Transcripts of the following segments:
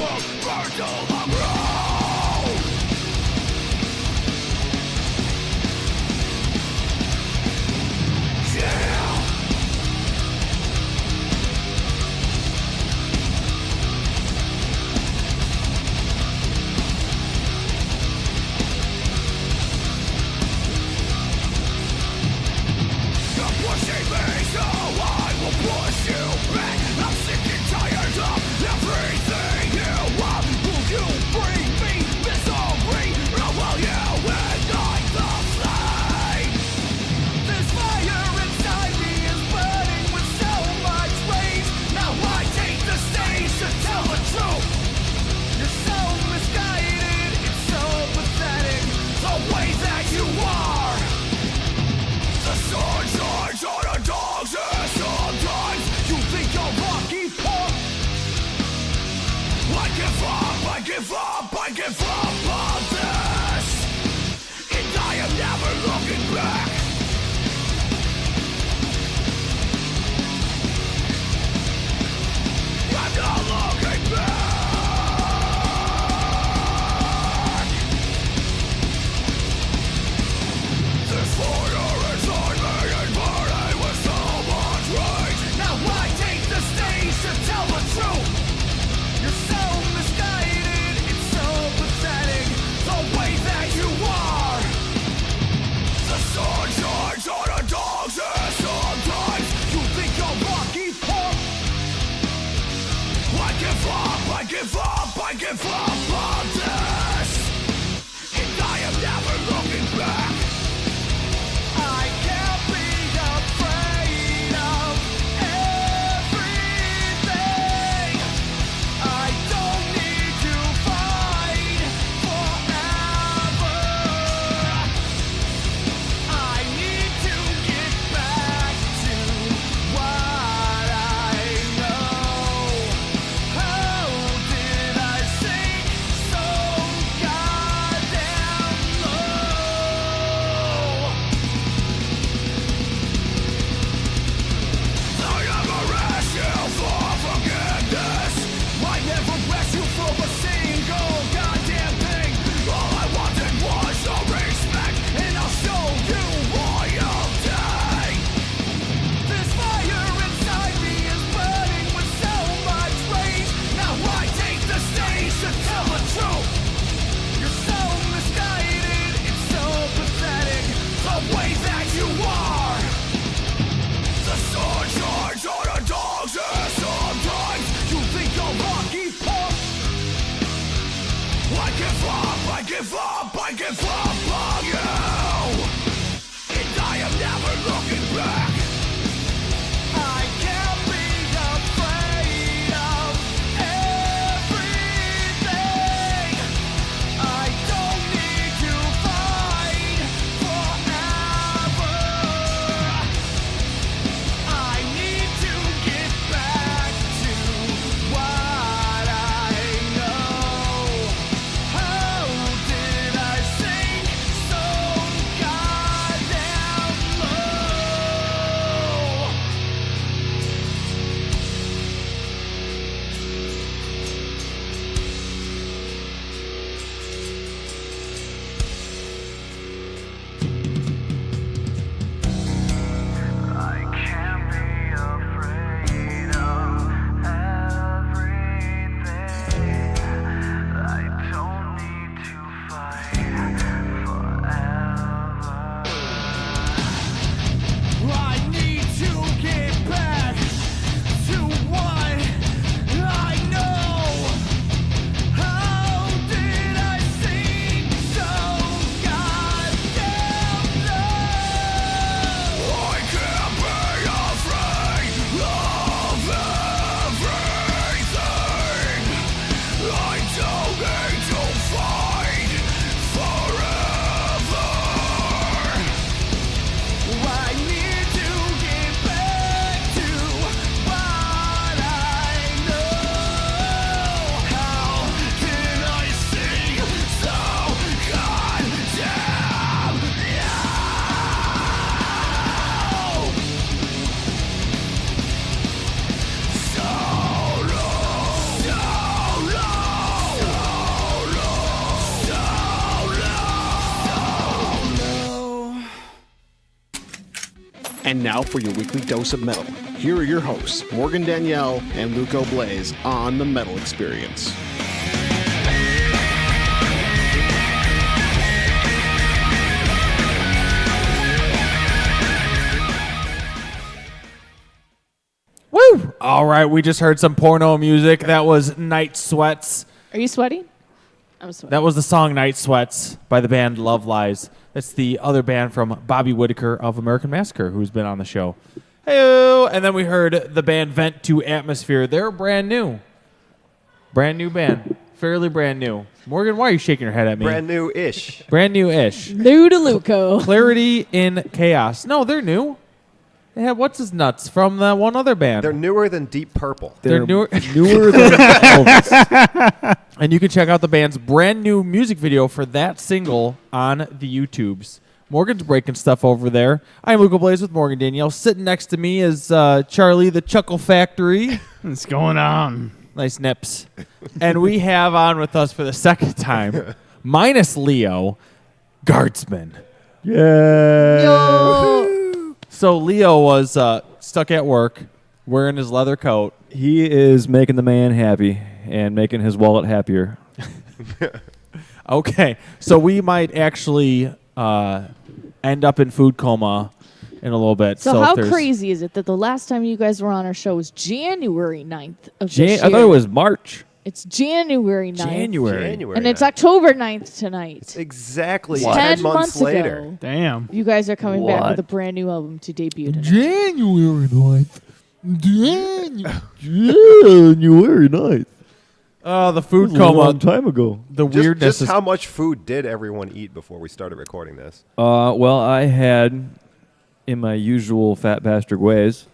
world burn to the ground. Yeah. You're pushing me, so I will push you back. I'm sick and tired of everything you want. Will you bring me misery, or will you ignite the flame? This fire inside me is burning with so much rage. Now I take the stage to tell the truth. You're so misguided, it's so pathetic, the way that you are. The sun shines on the dogs, and sometimes you think you're lucky, punk. I give up, I give up, I give up on this, and I am never looking back. I'm not looking back. This fire inside me is burning with so much rage. Now I take the stage to tell the truth. You're so misguided, it's so pathetic, the way that you are. The sun shines on the dogs, and sometimes you think you're lucky, punk. I give up, I give up, I give up on this, and I am never looking back. I can't be afraid of everything. I don't need to fight forever. I need to get back to what I know. How did I sink so goddamn low? I never asked you for forgiveness. I never asked you for a single goddamn thing. All I wanted was some respect, and I'll show you loyalty. This fire inside me is burning with so much rage. Now I take the stage to tell the truth. You're so misguided, it's so pathetic, the way that you are. The sun shines on the dogs, and sometimes you think you're lucky, punk. I give up, I give up, I give up on you, and I am never looking back. I can't be afraid of everything. I don't need to fight forever. I need to get back to what I know. How did I sink so goddamn low? And now for your weekly dose of metal. Here are your hosts, Morgan Danielle and Luco Blaze on The Metal Experience. Woo! All right, we just heard some porno music. That was Night Sweats. Are you sweating? I'm sweating. That was the song Night Sweats by the band Love Lies. That's the other band from Bobby Whitaker of American Massacre, who's been on the show. Hey, and then we heard the band Vent to Atmosphere. They're brand new. Brand new band. Fairly brand new. Morgan, why are you shaking your head at me? Brand new-ish. Brand new-ish. New to Luco. Clarity in Chaos. No, they're new. They have What's His Nuts from the one other band. They're newer than Deep Purple. They're newer than Elvis. And you can check out the band's brand new music video for that single on the YouTubes. Morgan's breaking stuff over there. I'm Luca Blaze with Morgan Danielle. Sitting next to me is Charlie the Chuckle Factory. What's going on? Nice nips. And we have on with us for the second time, minus Leo, Guardsman. Yeah. Yo. So Leo was stuck at work wearing his leather coat. He is making the man happy and making his wallet happier. Okay, so we might actually end up in food coma in a little bit. So how crazy is it that the last time you guys were on our show was January 9th of this year? I thought it was March. It's January 9th. January. And it's October 9th tonight. It's exactly What? 10 10 months months later. ago. Damn. You guys are coming back What? with a brand new album to debut tonight. January 9th. January 9th. The food A long coma. time ago. The Just, weirdness just is how much food did everyone eat before we started recording this? Well, I had, in my usual fat bastard ways,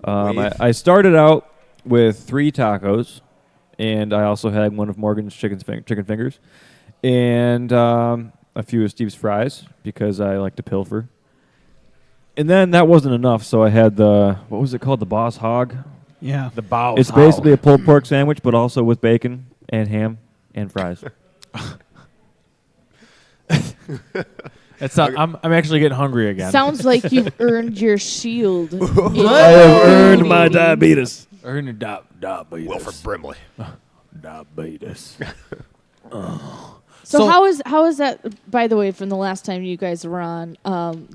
I started out with 3 tacos, and I also had one of Morgan's chicken fingers, and a few of Steve's fries, because I like to pilfer. And then that wasn't enough, so I had what was it called? The Boss Hog? Yeah. the bow. It's basically a pulled pork sandwich, but also with bacon and ham and fries. It's not, I'm actually getting hungry again. Sounds like you've earned your shield. I have earned my diabetes. Earn a diabetes. Wilford Brimley. Diabetes. So how is that, by the way, from the last time you guys were on,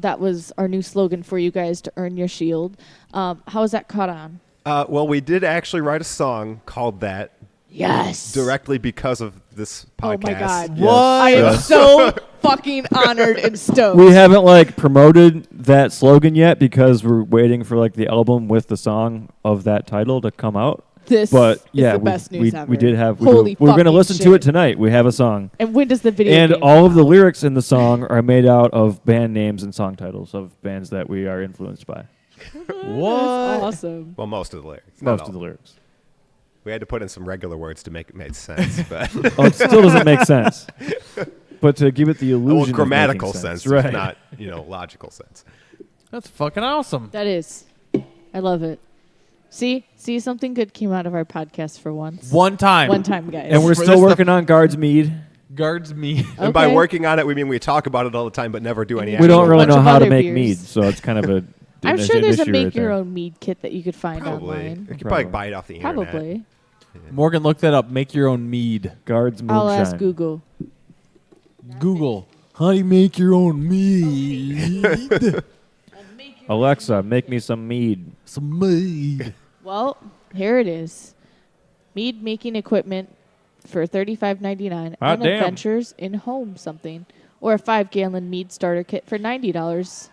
that was our new slogan for you guys to earn your shield. How is that caught on? Well, we did actually write a song called that Yes. directly because of this podcast. Oh my God. Yes. I am so fucking honored and stoked. We haven't promoted that slogan yet because we're waiting for the album with the song of that title to come out. This But is yeah, the best news ever. we did have. Holy We're going to fucking listen to shit. it tonight. We have a song, And when does the video and game all come of the out? lyrics in the song are made out of band names and song titles of bands that we are influenced by. What? That's awesome. Well, most of the lyrics. Not Most all. of the lyrics. We had to put in some regular words to make it make sense. But Oh, it still doesn't make sense. But to give it the illusion, well, of grammatical making sense, right? if not logical sense. That's fucking awesome. That is. I love it. See, something good came out of our podcast for once. One time. One time, guys. And we're For still this working on Guards Mead. Guards me. And by Okay. working on it, we mean we talk about it all the time, but never do any. We We actual don't really bunch know of how to other make beers. mead, so it's kind of a. I'm an sure there's a issue make right your there. own mead kit that you could find Probably. online. You could Probably. probably buy it off the internet. Probably. Morgan, look that up. Make your own mead. Guards Moonshine. I'll ask Google. Google. How do you make your own mead? Alexa, make me some mead. Some mead. Well, here it is. Mead making equipment for $35.99 Ah, and damn. adventures in home something. Or a 5-gallon mead starter kit for $90.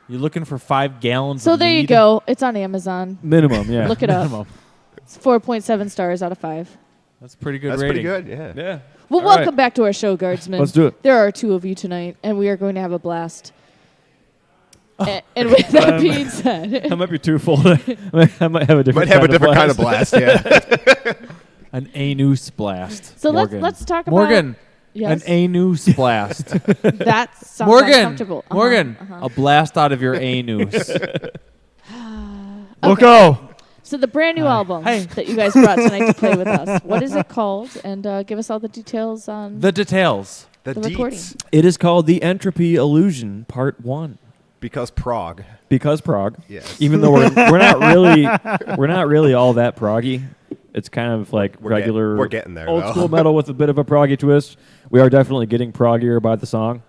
You're looking for 5 gallons So of there you mead? go. It's on Amazon. Minimum, yeah. Look it up. Minimum. It's 4.7 stars out of 5. That's pretty good That's rating. pretty good. Yeah. Yeah. Well, All welcome right. back to our show, Guardsman. Let's do it. There are 2 of you tonight, and we are going to have a blast. And with that being said, I might be too full. I might have a different. Might have a different kind of blast. Yeah. An anus blast. so Morgan. let's talk about Morgan, Yes, an anus blast. that sounds Morgan, uncomfortable. Uh-huh, Morgan, uh-huh. a blast out of your anus. Look go. So the brand new album Hey. that you guys brought tonight to play with us. What is it called? And give us all the details on The details. The The recording. deets. It is called The Entropy Illusion Part 1. Because Prague. Because Prague. Yes. Even though we're not really all that proggy. It's kind of like regular we're getting there, old though. school metal with a bit of a proggy twist. We are definitely getting proggier by the song.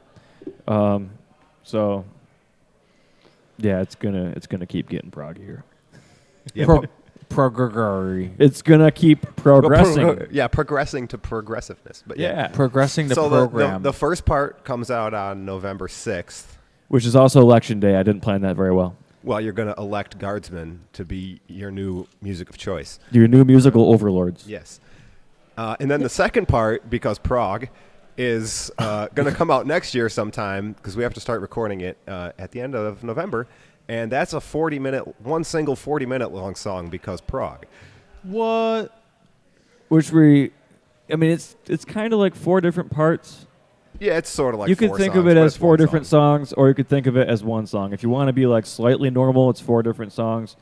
So yeah, it's gonna keep getting proggier. Yeah, Progression. It's gonna keep progressing. progressing to progressiveness. But Yeah. Progressing to So program. the first part comes out on November 6th. Which is also election day. I didn't plan that very well. Well, you're going to elect Guardsman to be your new music of choice. Your new musical overlords. Yes. And then the second part, because Prague, is going to come out next year sometime because we have to start recording it at the end of November. And that's a one single 40-minute long song, because Prague. What? Which it's kind of like 4 different parts. Yeah, it's sort of like you could 4 think songs, of it but as it's 4 one different song. songs, or you could think of it as one song. If you want to be like slightly normal, it's 4 different songs.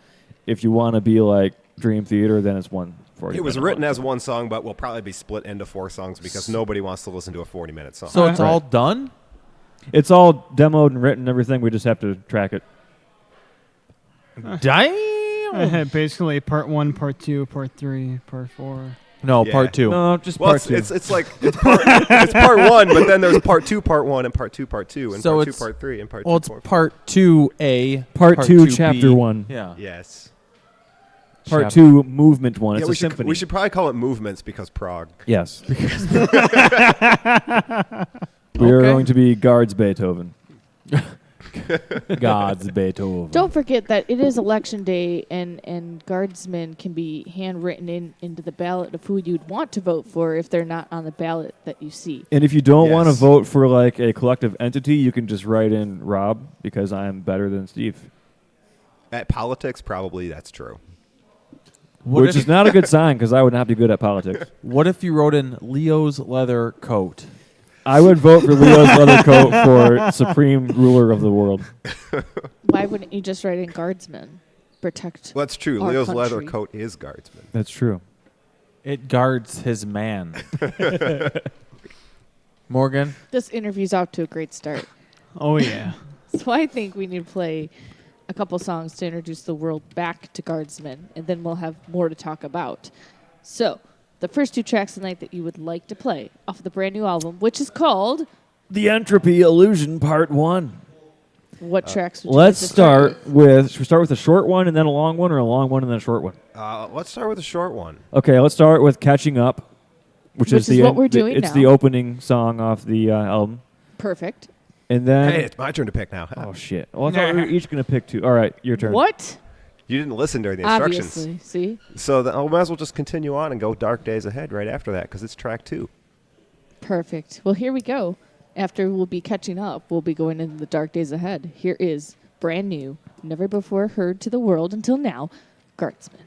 If you want to be like Dream Theater, then it's one 40. It was written as one song, but will probably be split into 4 songs because nobody wants to listen to a 40-minute song. So it's all done? It's all demoed and written and everything. We just have to track it. Damn. Basically, part 1, part 2, part 3, part 4. No, Yeah. part 2. No, just Well, part 2. it's like it's part 1, but then there's part 2, part 1, and part 2, part 2, and So part 2, it's- part 3, and part Well, 2, it's part 4. part 2A. Part 2, 2B. chapter 1. Yeah. Yes. Part Chapter- 2, movement 1. It's Yeah, a symphony. we should probably call it Movements, because Prague. Yes. We are Okay. going to be Guards Beethoven. God's Beethoven. Don't forget that it is election day, and Guardsmen can be handwritten into the ballot of who you'd want to vote for if they're not on the ballot that you see. And if you don't want to Yes. vote for like a collective entity, you can just write in Rob because I am better than Steve. At politics, probably that's true. Which is not a good sign because I would not be good at politics. What if you wrote in Leo's leather coat? I would vote for Leo's leather coat for supreme ruler of the world. Why wouldn't you just write in Guardsmen? Protect. Well, that's true. Our Leo's country. leather coat is Guardsman. That's true. It guards his man. Morgan? This interview's off to a great start. Oh, yeah. So I think we need to play a couple songs to introduce the world back to Guardsmen, and then we'll have more to talk about. So, the first 2 tracks tonight that you would like to play off of the brand new album, which is called... The Entropy Illusion Part 1. What tracks would you Let's like to start start with, should we start with a short one and then a long one, or a long one and then a short one? Let's start with a short one. Okay, let's start with Catching Up, which is what we're doing It's now. the opening song off the album. Perfect. And then... Hey, it's my turn to pick now. oh, shit. Well, I thought we were each going to pick 2. All right, your turn. What? You didn't listen during the instructions. Obviously. See? So I might as well just continue on and go Dark Days Ahead right after that, because it's track 2. Perfect. Well, here we go. After we'll be catching up, we'll be going into the dark days ahead. Here is brand new, never before heard to the world until now, Guardsman.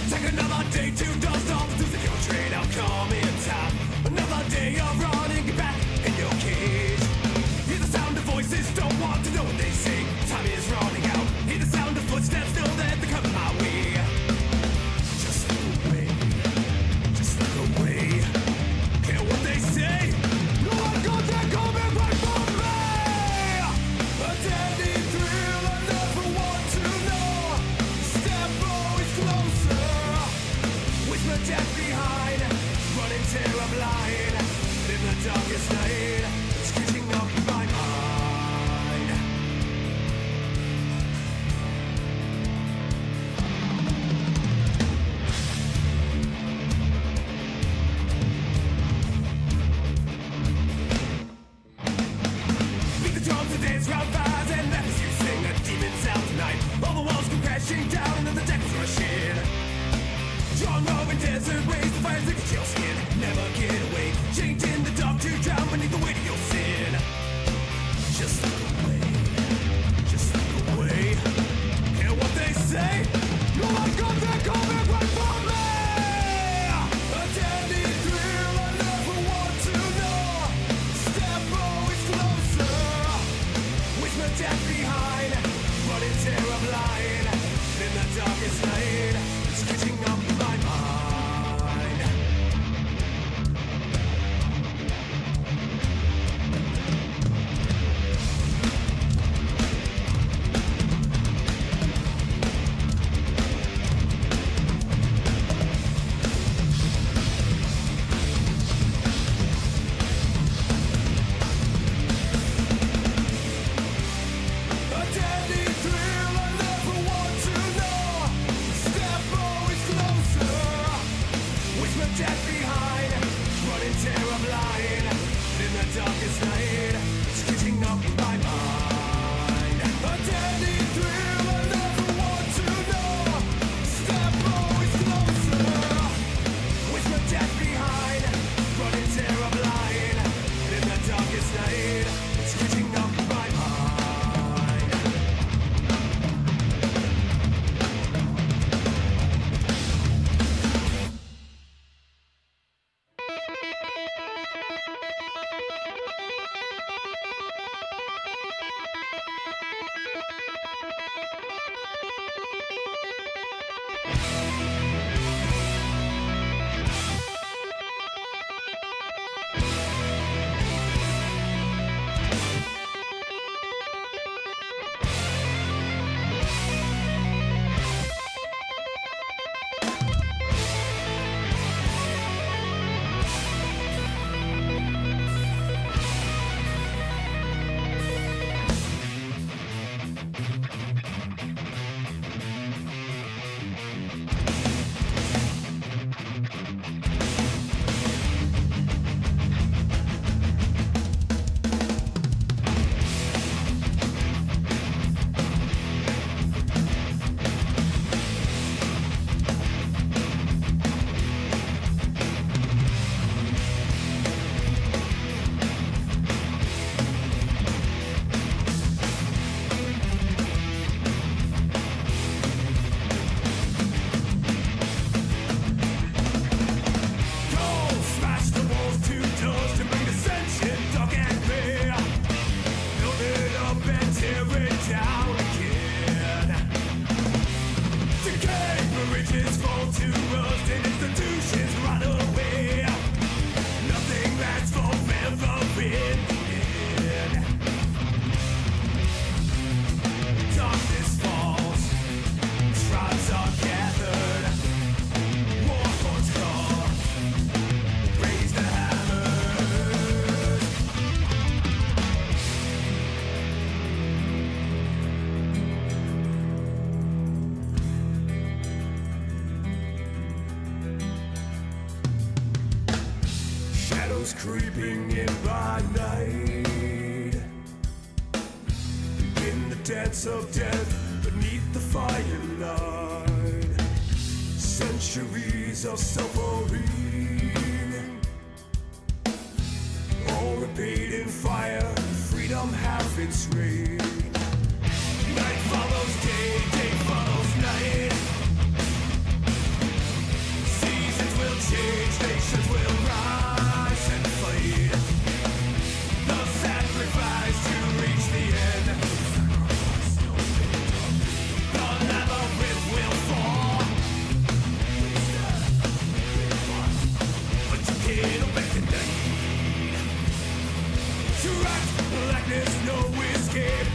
Take another day to dust off the physical train. I'll come in time. Another day of running back in your cage. Hear the sound of voices, don't want to know what they say. Time is running out. Hear the sound of footsteps, know that they're coming my way. Just look away. Just look away. Care what they say. No one got that coming right from me. A deadly thrill, I never want to know. Step always closer. Whisper death behind, running terror blind. In the darkest night, screeching up my mind. Beat the drums and dance round fires, and that is you sing a demon sound tonight. All the walls come crashing down, and then the deck is rushing. Drawn over desert waves, the fires that get your skin. Never get away. Chained in the dark to drown beneath the weight of your behind, running terror blind. In the darkest night, it's catching up my mind. A deadly thrill I never want to know. Step always closer, with my death behind, running terror blind. In the darkest night, it's catching up my mind. A deadly thrill I never want to know. Step always closer, with my death behind, running terror blind. In the darkest night, it's catching up my mind. Shadows creeping in by night, in the dance of death, beneath the firelight. Centuries of suffering, all repaid in fire, freedom half its reign. Night follows day, day follows night. Seasons will change, nations will rise and fade. The sacrifice to reach the end. The labyrinth will fall, but you can't awaken the heat. To act like there's no escape.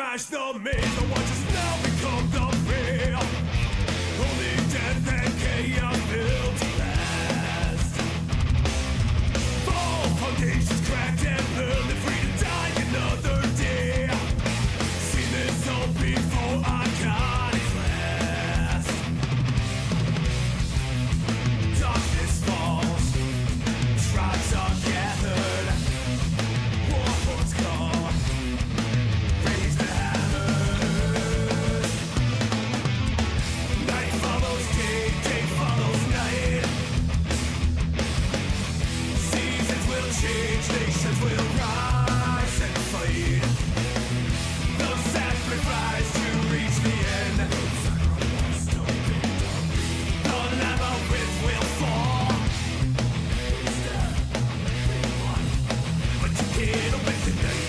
crash the maze. The watches now become the real. Only death and chaos built to last. Fall foundations cracked and burned, and free to die another day. Seen this all before, iconoclast. Darkness falls, tribes are gathered. War horns call, raise the hammers. Night follows day, day follows night. Seasons will change, nations will rise and fight. The sacrifice to reach the end. The labyrinth will fall. But you can't open the night.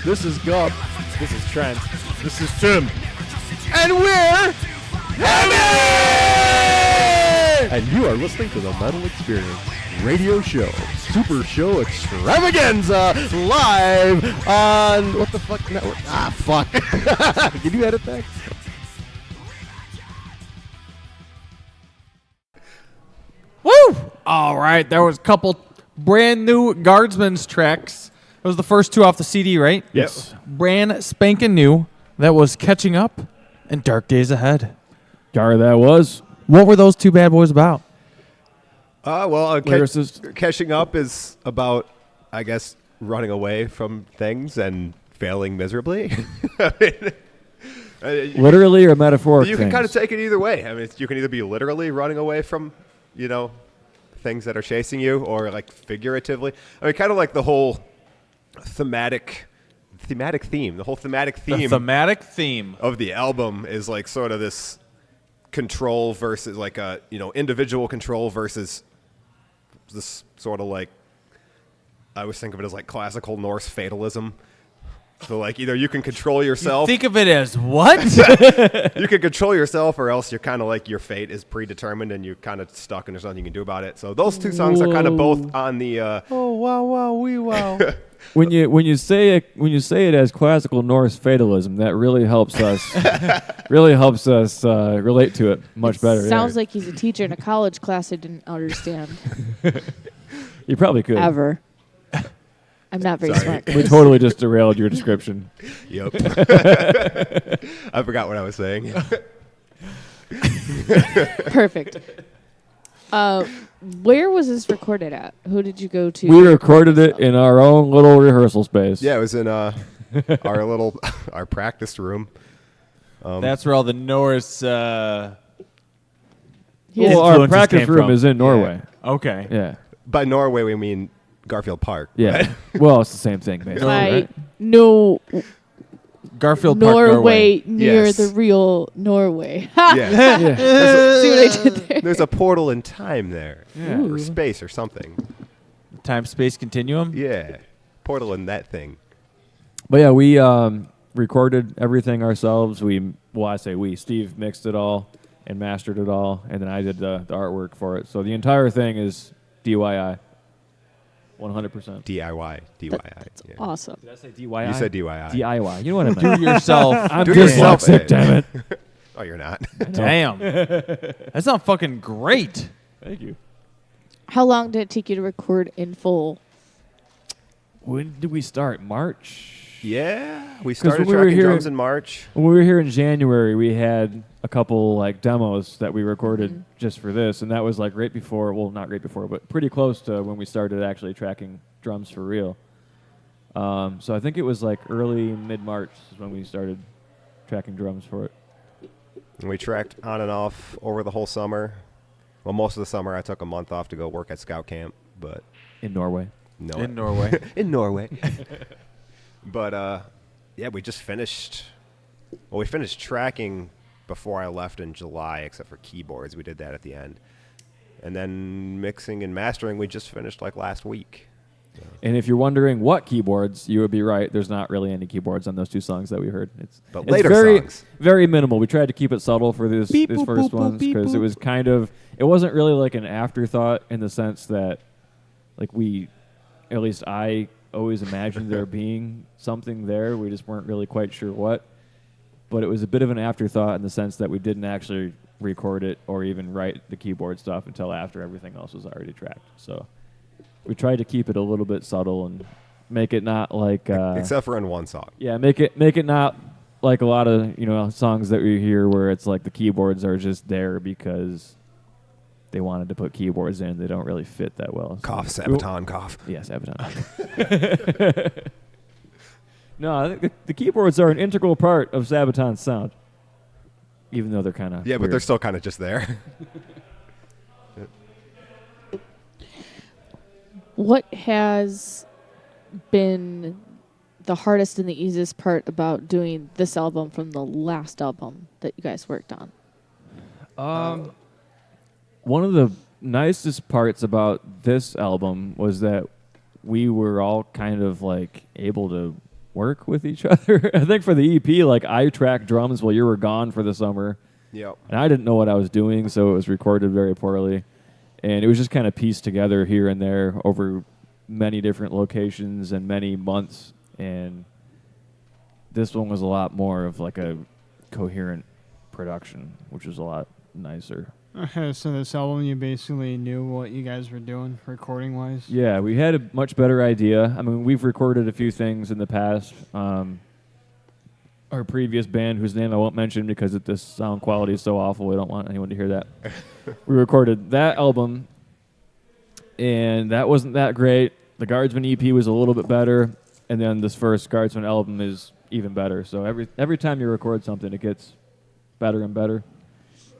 This is Gup. This is Trent. This is Tim. And we're Heavy! And you are listening to the Metal Experience radio show, super show extravaganza, live on what the fuck network? Ah, fuck. Can you edit that? Woo! All right, there was a couple brand new Guardsman's tracks. That was the first two off the CD, right? Yes. Brand spanking new. That was Catching Up and Dark Days Ahead. Gar, that was. What were those two bad boys about? Lyricist. Catching up is about, I guess, running away from things and failing miserably. Literally or metaphorically? You can kind of take it either way. I mean, you can either be literally running away from, things that are chasing you, or like figuratively. I mean, kind of like the whole thematic theme. The whole thematic theme. The thematic theme of the album is like sort of this control versus like a individual control versus this sort of like, I always think of it as like classical Norse fatalism. So like either you can control yourself. Think of it as what? You can control yourself, or else you're kind of like your fate is predetermined and you're kind of stuck and there's nothing you can do about it. So those two songs are kind of both on the. Oh wow wow wee wow. When you say it as classical Norse fatalism, that really helps us relate to it much better. Sounds like he's a teacher in a college class I didn't understand. You probably could. Ever. I'm not very smart. We totally just derailed your description. Yep. I forgot what I was saying. Perfect. Where was this recorded at? Who did you go to? We recorded it in our own little rehearsal space. Yeah, it was in our practice room. That's where all the Norse. Well, our influences practice came room from. is in Norway. Okay. Yeah. By Norway, we mean Garfield Park. Yeah. Well, it's the same thing, basically. Like, no, Garfield Park, Norway near Yes. the real Norway. Yes. Yeah. See what I did there? There's a portal in time there. Yeah. Or space or something. Time-space continuum. Yeah. Portal in that thing. But yeah, we recorded everything ourselves. I say we. Steve mixed it all and mastered it all, and then I did the artwork for it. So the entire thing is DIY. 100%. DIY. That's Yeah. awesome. Did I say DIY? You said DIY. DIY. You know what I meant. Do yourself. I'm Do yourself, dyslexic, eh? damn it. Oh, you're not. Damn. That sounds fucking great. Thank you. How long did it take you to record in full? When did we start? March? Yeah. We started when we were tracking here drums in March. When we were here in January, we had a couple like demos that we recorded just for this, and that was like right before, well, not right before, but pretty close to when we started actually tracking drums for real. So I think it was like early mid-March is when we started tracking drums for it. And we tracked on and off over the whole summer. Well, most of the summer I took a month off to go work at Scout Camp, but In Norway. no. In Norway. In Norway. But yeah, we just finished. Well, we finished tracking before I left in July, except for keyboards. We did that at the end, And then mixing and mastering, we just finished like last week. And if you're wondering what keyboards, you would be right. There's not really any keyboards on those two songs that we heard. It's later very, songs. very minimal. We tried to keep it subtle for these Beep, first boop, boop, ones beep, because it boop. was kind of, it wasn't really like an afterthought in the sense that, like at least I always imagined there being something there. We just weren't really quite sure what. But it was a bit of an afterthought in the sense that we didn't actually record it or even write the keyboard stuff until after everything else was already tracked. So we tried to keep it a little bit subtle and make it not like Except for in one song. yeah, make it not like a lot of songs that we hear where it's like the keyboards are just there because they wanted to put keyboards in. They don't really fit that well. So Cough, Sabaton, cough. yeah, Sabaton. No, I think the keyboards are an integral part of Sabaton's sound, even though they're kind of Yeah, but they're still kind of just there. What has been the hardest and the easiest part about doing this album from the last album that you guys worked on? One of the nicest parts about this album was that we were all kind of like able to work with each other. I think for the EP, like I tracked drums while you were gone for the summer. Yep. And I didn't know what I was doing, so it was recorded very poorly. And it was just kind of pieced together here and there over many different locations and many months. And this one was a lot more of like a coherent production, which was a lot nicer. Okay, so this album, you basically knew what you guys were doing, recording-wise? Yeah, we had a much better idea. I mean, we've recorded a few things in the past. Our previous band, whose name I won't mention because the sound quality is so awful, we don't want anyone to hear that. We recorded that album, and that wasn't that great. The Guardsman EP was a little bit better, and then this first Guardsman album is even better. So every time you record something, it gets better and better.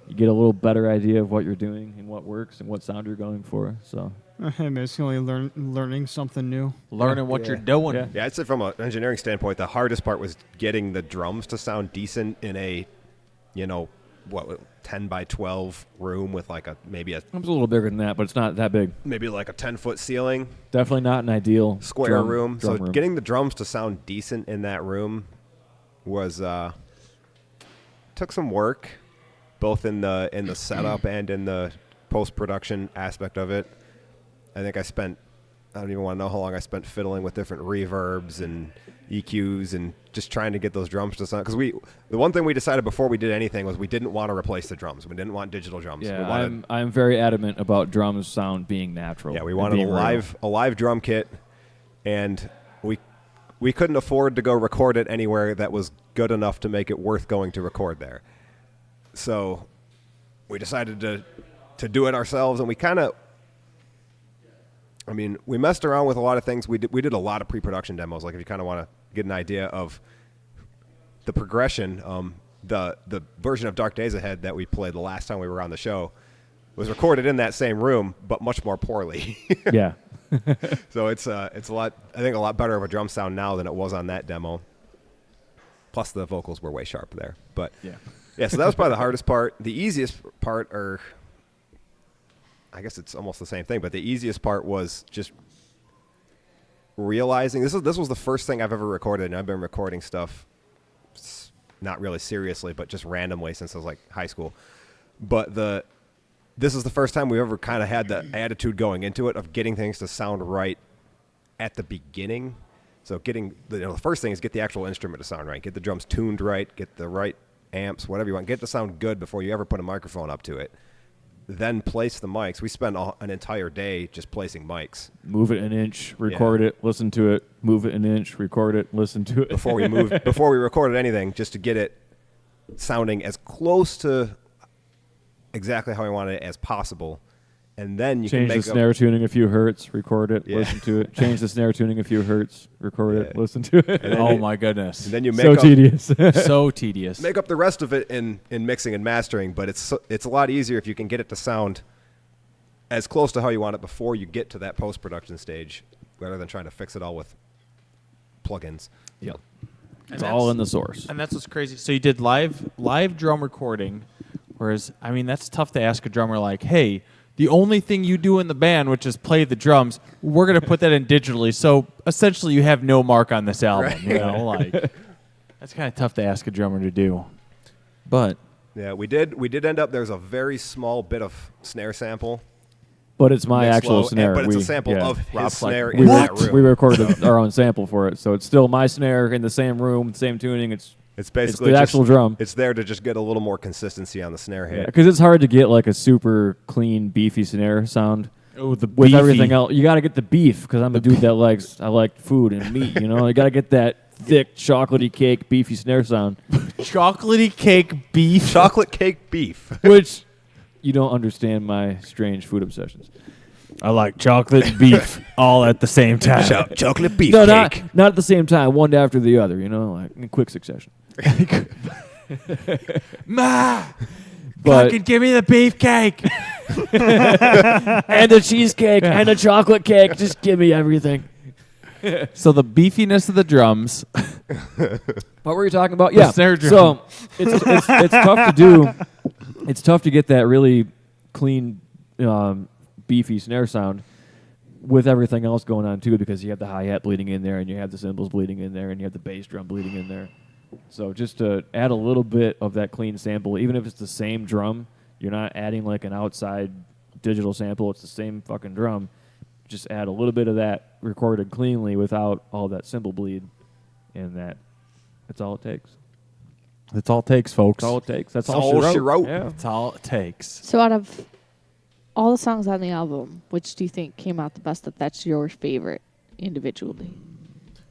You get a little better idea of what you're doing and what works and what sound you're going for. So Okay, basically learning something new. Learning what you're doing. Yeah. Yeah, I'd say from an engineering standpoint, the hardest part was getting the drums to sound decent in a, 10 by 12 room with like maybe a it was a little bigger than that, but it's not that big. 10-foot ceiling, Definitely not an ideal square room. drum So room. getting the drums to sound decent in that room was took some work, both in the setup and in the post-production aspect of it. I think I don't even want to know how long I spent fiddling with different reverbs and EQs and just trying to get those drums to sound. Because the one thing we decided before we did anything was we didn't want to replace the drums. We didn't want digital drums. Yeah, I'm very adamant about drums sound being natural. Yeah, we and wanted being real. a live drum kit, and we couldn't afford to go record it anywhere that was good enough to make it worth going to record there. So we decided to do it ourselves, and we messed around with a lot of things. We did a lot of pre-production demos. Like if you kind of want to get an idea of the progression, the version of Dark Days Ahead that we played the last time we were on the show was recorded in that same room, but much more poorly. Yeah. So it's a lot better of a drum sound now than it was on that demo. Plus the vocals were way sharp there. But yeah, so that was probably the hardest part. The easiest part, or I guess it's almost the same thing, but the easiest part was just realizing this was the first thing I've ever recorded, and I've been recording stuff not really seriously, but just randomly since I was like high school. But this is the first time we ever kind of had the attitude going into it of getting things to sound right at the beginning. So the first thing is get the actual instrument to sound right, get the drums tuned right, get the right amps, whatever you want, get it to sound good before you ever put a microphone up to it. Then place the mics. We spend an entire day just placing mics. Move it an inch, record it, listen to it. Move it an inch, record it, listen to it. Before we recorded anything, just to get it sounding as close to exactly how we wanted it as possible. And then you change can make the snare tuning a few hertz, record it, listen to it. Change the snare tuning a few hertz, record it, listen to it. Oh my goodness. And then you So tedious. So tedious. make up the rest of it in mixing and mastering, but it's a lot easier if you can get it to sound as close to how you want it before you get to that post-production stage, rather than trying to fix it all with plugins. Yep. And It's all in the source. And that's what's crazy. So you did live drum recording, whereas, that's tough to ask a drummer like, hey, the only thing you do in the band, which is play the drums, we're going to put that in digitally. So essentially you have no mark on this album. Right. You know, like that's kind of tough to ask a drummer to do. But Yeah, we did end up. There's a very small bit of snare sample. But it's my mixed actual low, snare. but it's a We- sample yeah. of his Rob's like, snare we, in that room. we recorded our own sample for it, so it's still my snare in the same room, same tuning. It's It's basically the just, actual drum. It's there to just get a little more consistency on the snare hit. because it's hard to get like a super clean, beefy snare sound the with beefy. everything else. You got to get the beef because I'm a dude that I like food and meat. You know, you got to get that thick, chocolatey cake, beefy snare sound, chocolatey cake beef. Chocolate cake beef. which you don't understand my strange food obsessions. I like chocolate and beef all at the same time. Chocolate beef No, not at the same time, one after the other. You know, like in quick succession. Ma, But fucking give me the beefcake. and the cheesecake and the chocolate cake, just give me everything. So the beefiness of the drums. What were you talking about? The Yeah. snare drum. So it's tough to do. It's tough to get that really clean, beefy snare sound with everything else going on too, because you have the hi-hat bleeding in there, and you have the cymbals bleeding in there, and you have the bass drum bleeding in there. So just to add a little bit of that clean sample, even if it's the same drum, you're not adding like an outside digital sample. It's the same fucking drum. Just add a little bit of that recorded cleanly without all that cymbal bleed, and that's all it takes. That's all it takes, folks. That's all it takes. That's That's all all she she wrote. wrote. Yeah. That's all it takes. So out of all the songs on the album, which do you think came out the best? That's your favorite individually?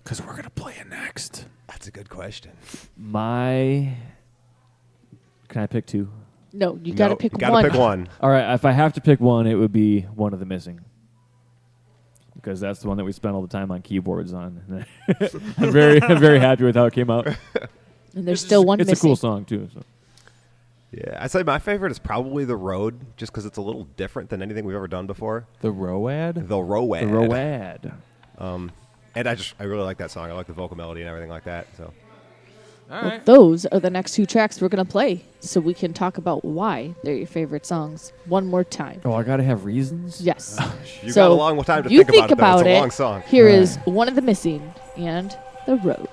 Because we're going to play it next. That's a good question. Can I pick two? No, you got to No, pick you gotta one. pick one. All right, if I have to pick one, it would be One of the Missing. Because that's the one that we spent all the time on keyboards on. I'm very happy with how it came out. And there's still one It's missing. a cool song too. So. Yeah, I'd say my favorite is probably The Road, just because it's a little different than anything we've ever done before. The Road? The Road. The Road. And I really like that song. I like the vocal melody and everything like that. So All Well, right. those are the next two tracks we're going to play, so we can talk about why they're your favorite songs one more time. Oh, I gotta have reasons. Yes. you So got a long time to you think about it. Though. It's a long song. Here is One of the Missing and The Road.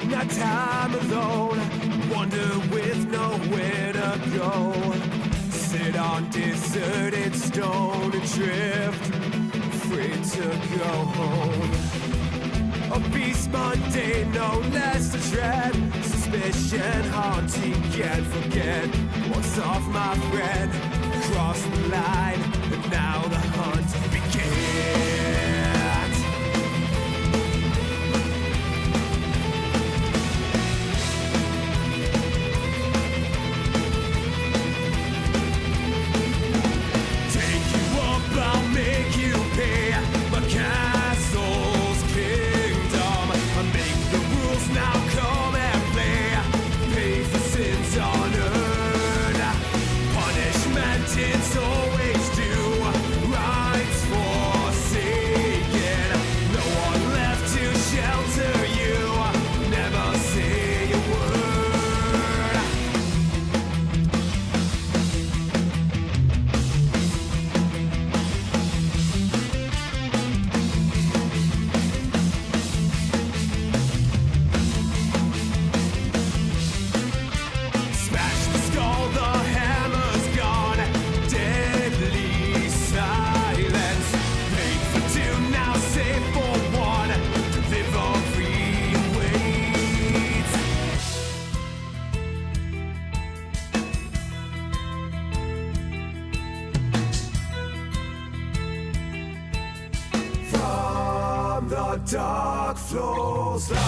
Night time alone, wander with nowhere to go. Sit on deserted stone and drift, afraid to go home. A beast mundane, no less to dread. Suspicion haunting, can't forget. What's off, my friend? Cross the line, and now the hunt begins. Take you up, I'll make you pay. My castle's kingdom. I make the rules, now come and play. Pay for sins unearned. Punishment, it's always due. Rights for sin. dark flows life.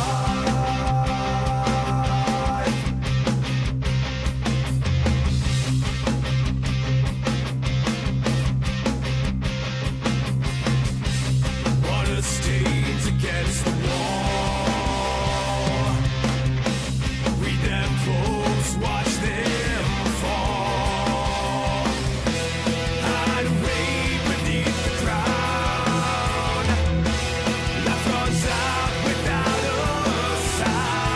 Water stains against the wall. Read them close, watch them fall. Hide away beneath the crowd. Life runs out without a sound.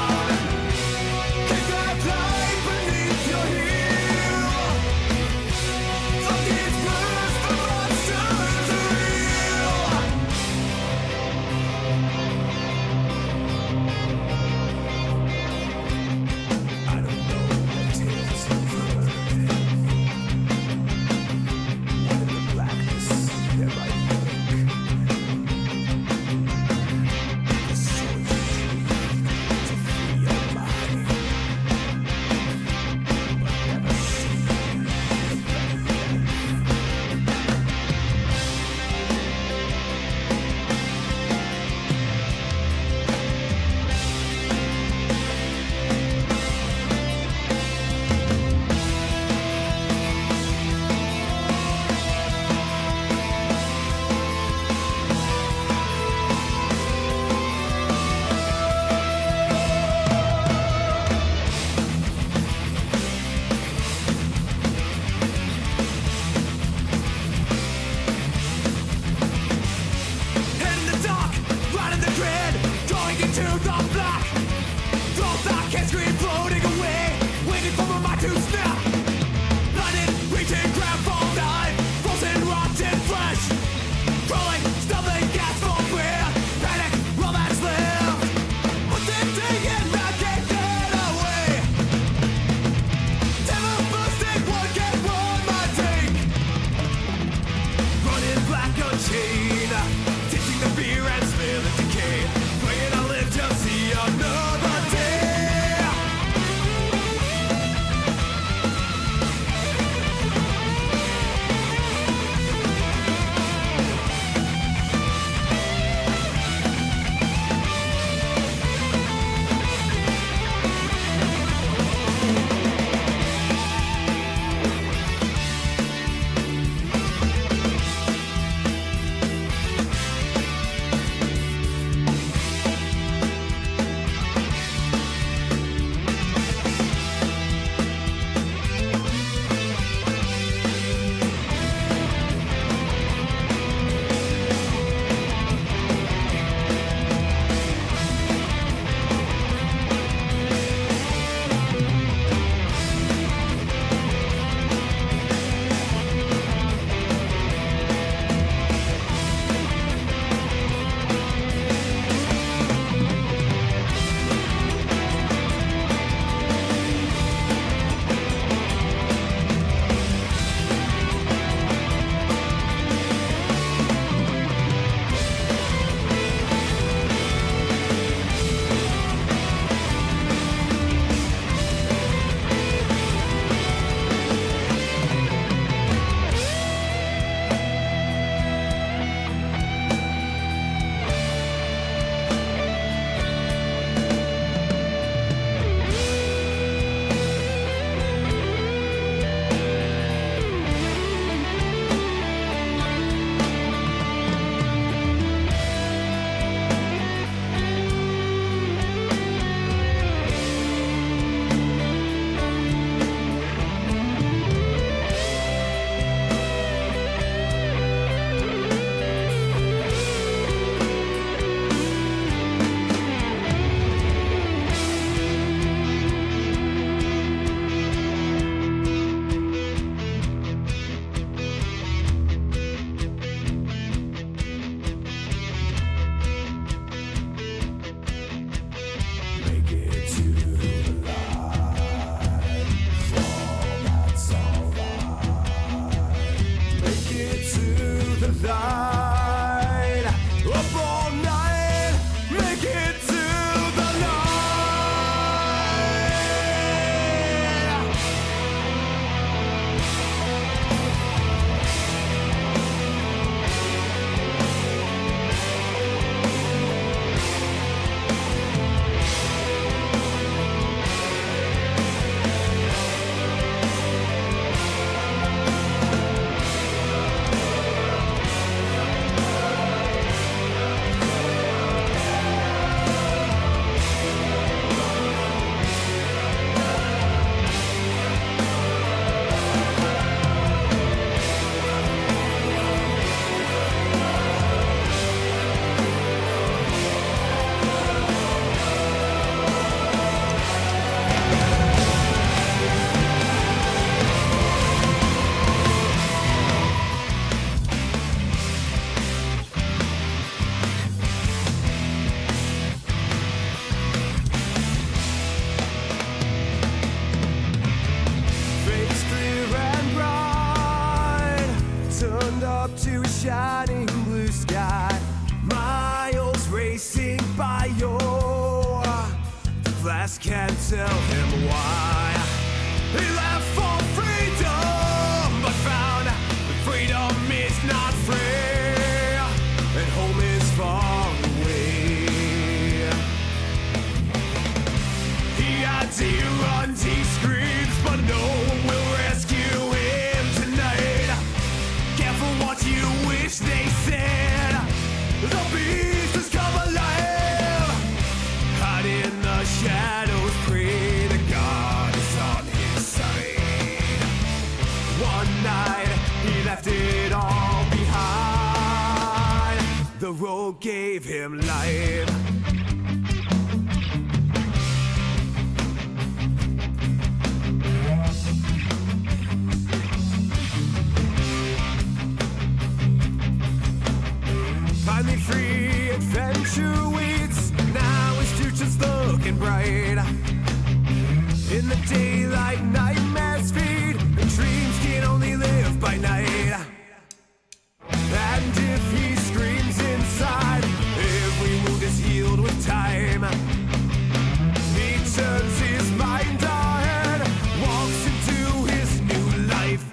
shining blue sky. Miles racing by your glass can't tell him why. He left for freedom, but found that freedom is not free, and home is far away. He hides, he runs, he screams, but no one will rescue him tonight. Careful what you wish they said. The beast has come alive. Hide in the shadows, pray to God is on his side. One night he left it all behind. The road gave him life. Finally free, adventure waits. Now his future's looking bright. In the daylight, nightmares fade, and dreams can only live by night. And if he screams inside, every wound is healed with time. He turns his mind ahead, walks into his new life.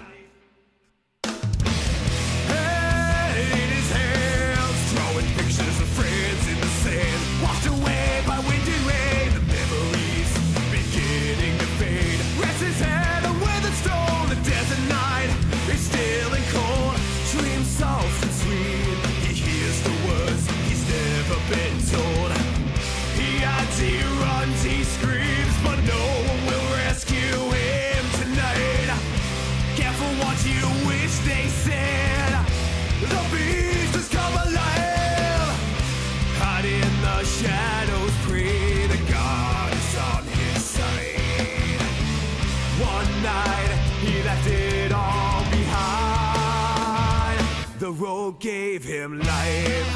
Head in his hands, drawing pictures of friends in the sand. Washed away by wind and rain, the memories beginning to fade. Rests his head on withered stone, the desert night is still and cold. Dreams soft and sweet, he hears the words he's never been told. He hides, he runs, he screams, but no one will rescue him tonight. Careful what you wish they said. The beast has come alive. Hide in the shadows, pray to God is on his side. One night he left it all behind. The road gave him life.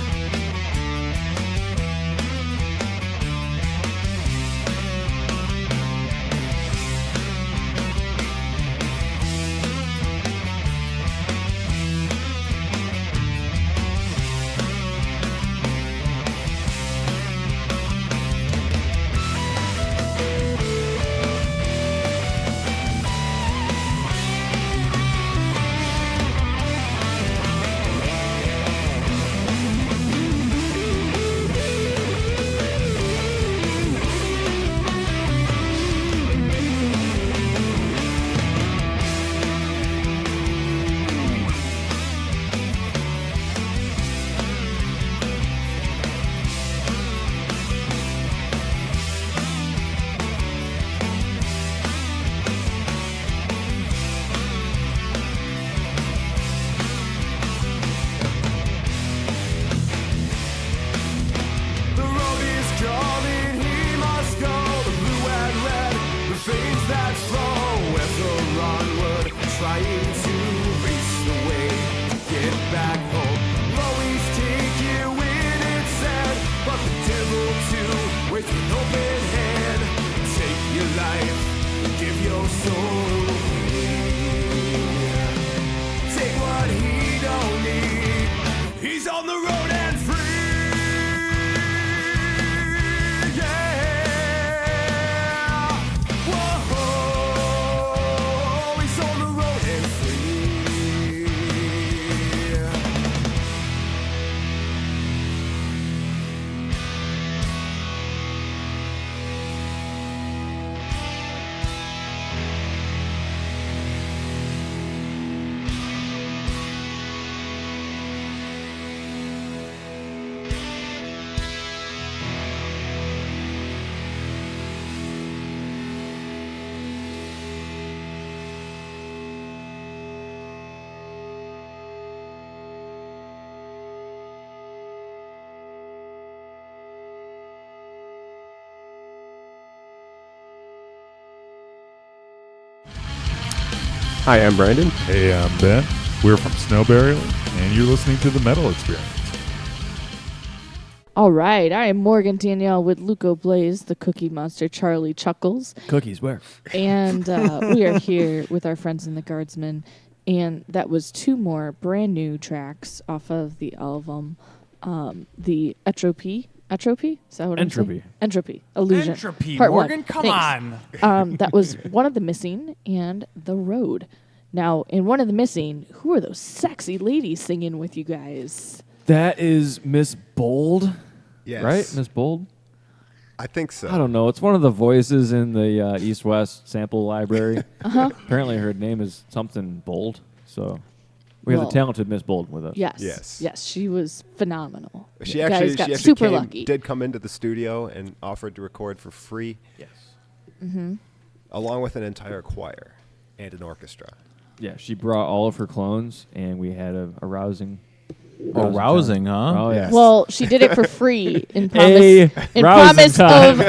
The road is calling, he must go. The blue and red, the veins that flow ever onward, trying to reach the way to get back home. Always take you in its said, but the devil too, with an open hand. Take your life, give your soul away. Take what he don't need. He's on the road and free. Yeah. Whoa. He's on the road and free. Hi, I'm Brandon. Hey, I'm Ben. We're from Snowberry, and you're listening to The Metal Experience. All right, I am Morgan Danielle with Luco Blaze, the Cookie Monster, Charlie Chuckles, Cookies where? and we are here with our friends in the Guardsman. And that was 2 more brand new tracks off of the album. The Entropy. Entropy? Is that what I'm saying? Entropy. Illusion. Entropy, Part Morgan, 1. come Thanks. on. That was One of the Missing and The Road. Now, in One of the Missing, who are those sexy ladies singing with you guys? That is Miss Bold, Yes. right? Miss Bold? I think so. I don't know. It's one of the voices in the East-West sample library. Apparently her name is something Bold, so we have Well, the talented Miss Bold with us. Yes. Yes, she was phenomenal. She You guys actually, got she actually super came- lucky. did come into the studio and offered to record for free. Yes. Along with an entire choir and an orchestra. Yeah, she brought all of her clones, and we had a rousing Rousing, huh? Oh, yeah. Yes. Well, she did it for free in A promise, rousing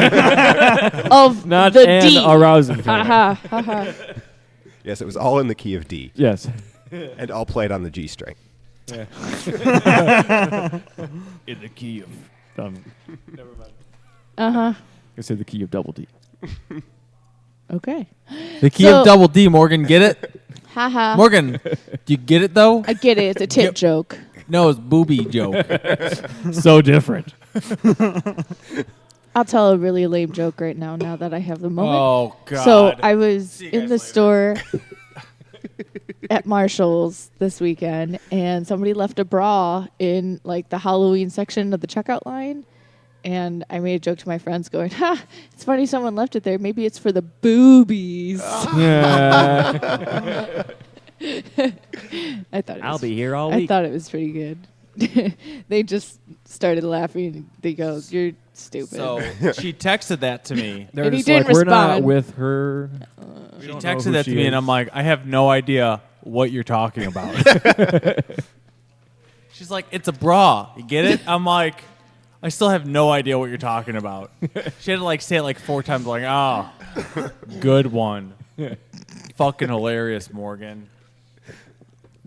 of Not the an D. arousing time. Ha ha ha. Yes, it was all in the key of D Yes. and all played on the G string. In the key of... never mind. I said the key of double D. Okay. The key So- of double D, Morgan. Get it? Ha ha. Morgan, do you get it, though? I get it. It's a tit joke. No, it's booby joke. So different. I'll tell a really lame joke right now that I have the moment. Oh, God. So I was See you in guys the later. store at Marshall's this weekend, and somebody left a bra in like the Halloween section of the checkout line. And I made a joke to my friends going, ha, it's funny someone left it there. Maybe it's for the boobies. Yeah. I thought it I'll was, be here all I week. thought it was pretty good. They just started laughing. They go, you're stupid. So she texted that to me. They're And he just didn't like, we're not respond. with her. She don't know texted who that she to me, and is. I'm like, I have no idea what you're talking about. She's like, it's a bra. You get it? I'm like, I still have no idea what you're talking about. She had to like say it like 4 times, like, oh, good one. Fucking hilarious, Morgan.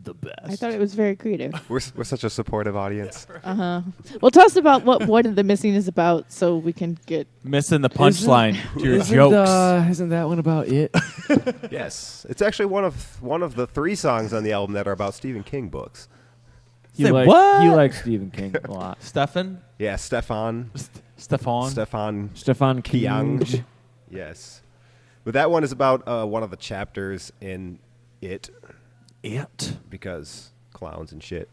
The best. I thought it was very creative. We're such a supportive audience. Well, tell us about what One of the Missing is about so we can get... Missing the punchline to your Isn't, jokes. isn't that one about it? Yes, it's actually one of the 3 songs on the album that are about Stephen King books. Say what? You like Stephen King a lot. Stefan? Yeah, Stefan Stefan? Stefan King. Kyang. Yes, but that one is about one of the chapters in It It. because clowns and shit.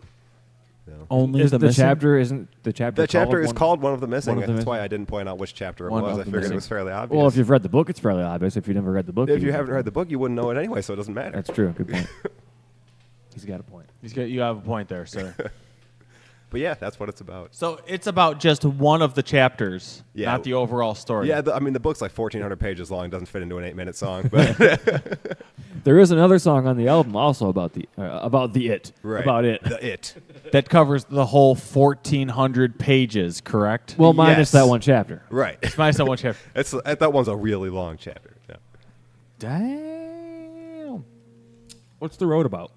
Only Isn't the the missing? chapter? Isn't the chapter? That chapter is one- called One of the Missing. One of the That's why Missing. I didn't point out which chapter it One was. of I the figured Missing. it was fairly obvious. Well, if you've read the book, it's fairly obvious. If you've never read the book, if you haven't read the book, you wouldn't know it anyway, so it doesn't matter. That's true. Good point. He's got a point. You have a point there, sir. But yeah, that's what it's about. So it's about just one of the chapters, Yeah. not the overall story. Yeah, I mean the book's like 1,400 pages long. Doesn't fit into an 8-minute song, but There is another song on the album also about the it. right. About it. The It. That covers the whole 1,400 pages, correct? Well, minus Yes. that one chapter. Right. It's minus that one chapter. That one's a really long chapter. Yeah. Damn. What's the road about?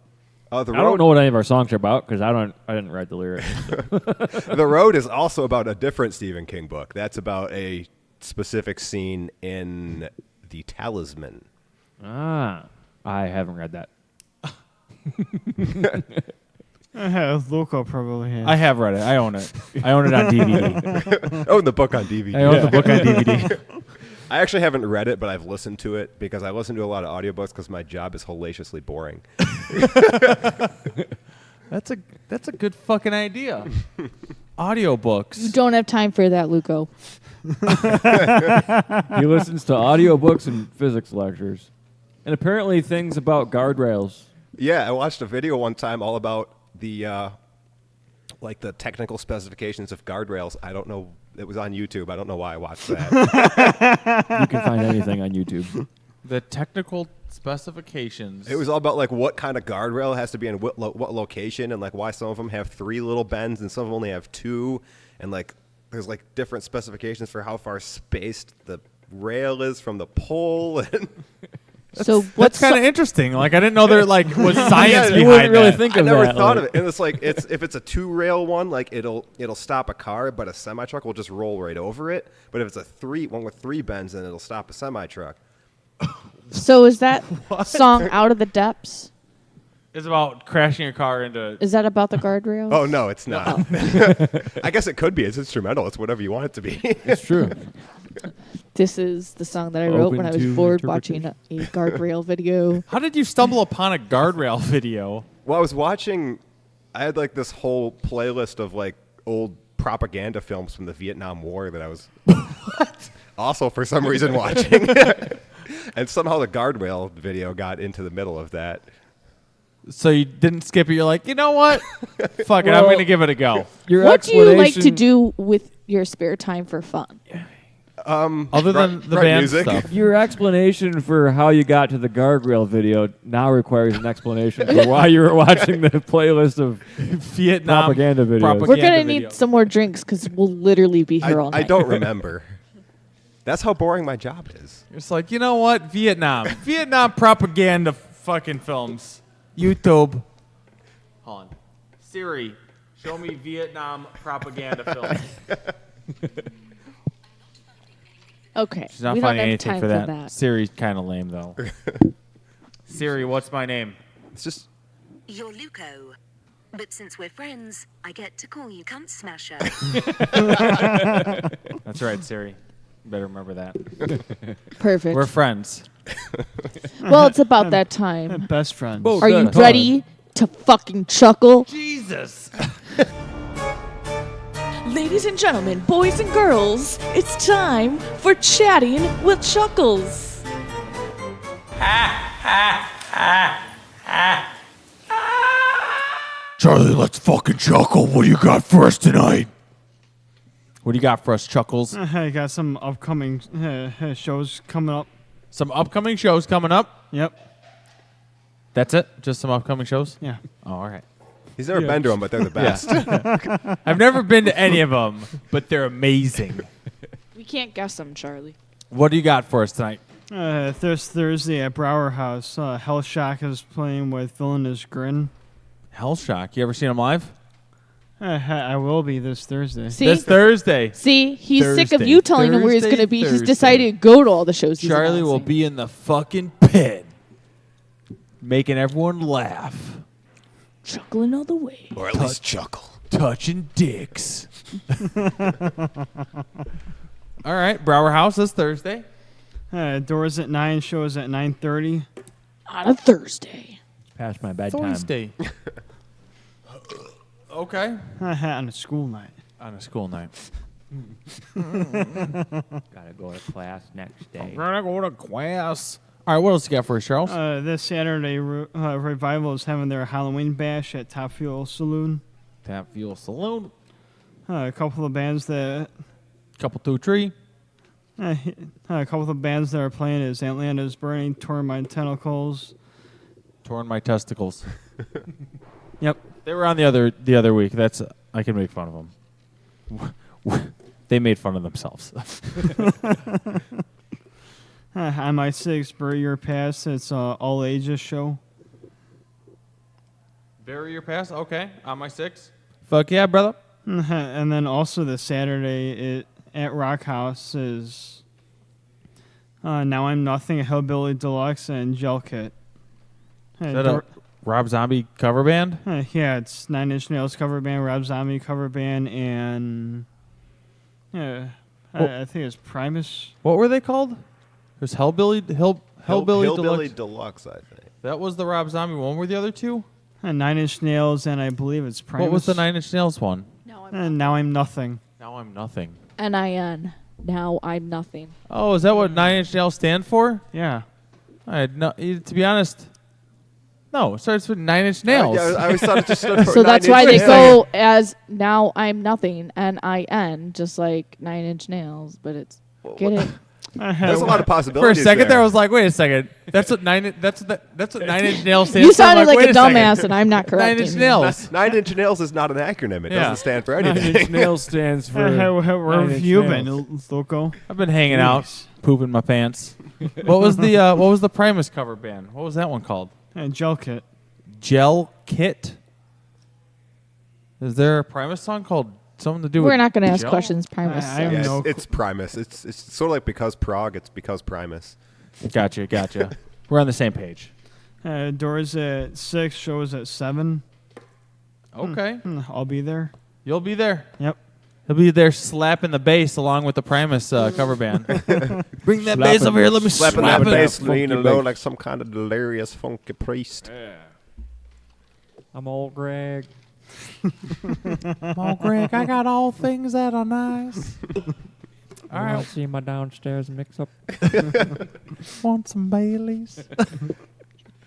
The I road. don't know what any of our songs are about because I didn't write the lyrics. The Road is also about a different Stephen King book. That's about a specific scene in The Talisman. I haven't read that. Luca probably has. I have read it. I own it. I own it on DVD. Oh, and the book on DVD. I own the book on DVD. I actually haven't read it, but I've listened to it because I listen to a lot of audiobooks because my job is hellaciously boring. That's a good fucking idea. Audiobooks. You don't have time for that, Luco. He listens to audiobooks and physics lectures. And apparently things about guardrails. Yeah, I watched a video one time all about the the technical specifications of guardrails. I don't know. It was on YouTube. I don't know why I watched that. You can find anything on YouTube. The technical specifications. It was all about like what kind of guardrail has to be in what location, and like why some of them have 3 little bends and some of them only have 2, and like there's like different specifications for how far spaced the rail is from the pole. And So That's what's kind of interesting. Like I didn't know there like was science You behind wouldn't really that. think I of never that. thought like- of it. And it's like if it's a 2-rail one, like it'll stop a car, but a semi truck will just roll right over it. But if it's a one with 3 bends, then it'll stop a semi truck. So is that song Out of the Depths? It's about crashing a car into. Is that about the guardrails? Oh no, it's not. I guess it could be. It's instrumental. It's whatever you want it to be. It's true. This is the song that I wrote Open when I was to bored watching a guardrail video. How did you stumble upon a guardrail video? Well, I was watching. I had like this whole playlist of like old propaganda films from the Vietnam War that I was also for some reason watching, and somehow the guardrail video got into the middle of that. So you didn't skip it. You're like, you know what? Fuck it. I'm Well- going to give it a go. Your What do you like to explanation- do with your spare time for fun? Other than the write band music. stuff. Your explanation for how you got to the guardrail video now requires an explanation for why you were watching the playlist of Vietnam propaganda videos. We're propaganda going to video. need some more drinks because we'll literally be here all I night. don't remember. That's how boring my job is. It's like, you know what? Vietnam propaganda fucking films. YouTube. Hold on. Siri, show me Vietnam propaganda films. Okay. She's not we don't finding have anything time for that. Siri's kind of lame, though. Siri, what's my name? It's just You're Luco. But since we're friends, I get to call you Cunt Smasher. That's right, Siri. You better remember that. Perfect. We're friends. Well, it's about that time. Best friends. Both. Are you Good. ready to fucking chuckle? Jesus. Ladies and gentlemen, boys and girls, it's time for Chatting with Chuckles. Charlie, let's fucking chuckle. What do you got for us tonight? What do you got for us, Chuckles? I got some upcoming shows coming up. Some upcoming shows coming up. Yep. That's it? Just some upcoming shows? Yeah. Oh, all right. he's never been to them, but they're the best. I've never been to any of them, but they're amazing. We can't guess them, Charlie. What do you got for us tonight? This Thursday at Brower House, Hell Shock is playing with Villainous Grin. Hellshock. You ever seen them live? I will be this Thursday. See? This Thursday. See, he's sick of Thursday. you telling him where he's going to be. He's Thursday. decided to go to all the shows he's Charlie will announcing. be in the fucking pit, making everyone laugh, chuckling all the way. Or at least chuckle. touching dicks. All right, Brower House this Thursday. Doors at 9, shows at 9:30. On a Thursday. Past my bedtime. Thursday. Okay. On a school night. On a school night. Gotta go to class next day. Gonna go to class. All right, what else you got for us, Charles? This Saturday, Revival is having their Halloween bash at Top Fuel Saloon. Tap Fuel Saloon. A couple of bands that Couple 2 Tree. a couple of the bands that are playing is Atlanta's Burning, Torn My Tentacles. Torn my testicles. Yep. They were on the other week. That's I can make fun of them. They made fun of themselves. On my 6th, Bury Your Past, it's a all ages show. Bury your past. Okay, on my 6. Fuck yeah, brother. And then also this Saturday at Rock House is Now I'm Nothing, Hillbilly Deluxe, and Gel Kit. Is that a Rob Zombie cover band? Yeah, it's 9 Inch Nails cover band, Rob Zombie cover band, and I think it's Primus. What were they called? It was Hillbilly Hillbilly Deluxe. Deluxe, I think. That was the Rob Zombie one. Were the other two? 9 Inch Nails, and I believe it's Primus. What was the 9 Inch Nails one? And Now I'm Nothing. Now I'm Nothing. NIN. Now I'm nothing. Oh, is that what 9 Inch Nails stand for? Yeah. I had no. To be honest, no. It starts with 9 Inch Nails. Yeah, I always thought it just stood for So that's 9 why they inches. go as Now I'm Nothing, NIN, just like 9 Inch Nails, but it's get it. There's a lot of For a possibilities. second there, I there. was like, wait a second. That's what 9 Inch Nails stands You for. sounded I'm like wait a second. dumbass, and I'm not 9 correcting Inch you. Nails. 9 Inch Nails is not an acronym. It Yeah. doesn't stand for 9 anything. Inch Nails stands for. Where 9 have Inch you Nails. been, Loco? I've been hanging out, pooping my pants. What was the Primus cover band? What was that one called? And Gel Kit. Gel Kit. Is there a Primus song called something to do with? We're not going to ask gel? questions, Primus. I have Yeah, no it's Primus. It's sort of like because Prague. It's because Primus. Gotcha. We're on the same page. Doors at 6, shows at 7. Okay. I'll be there. You'll be there. Yep. He'll be there slapping the bass along with the Primus cover band. Bring that bass over here. Let me Slapping slap that it. bass, leaning low like some kind of delirious funky priest. I'm old Greg. Come on, Greg. I got all things that are nice. All right. See my downstairs mix up. Want some Baileys?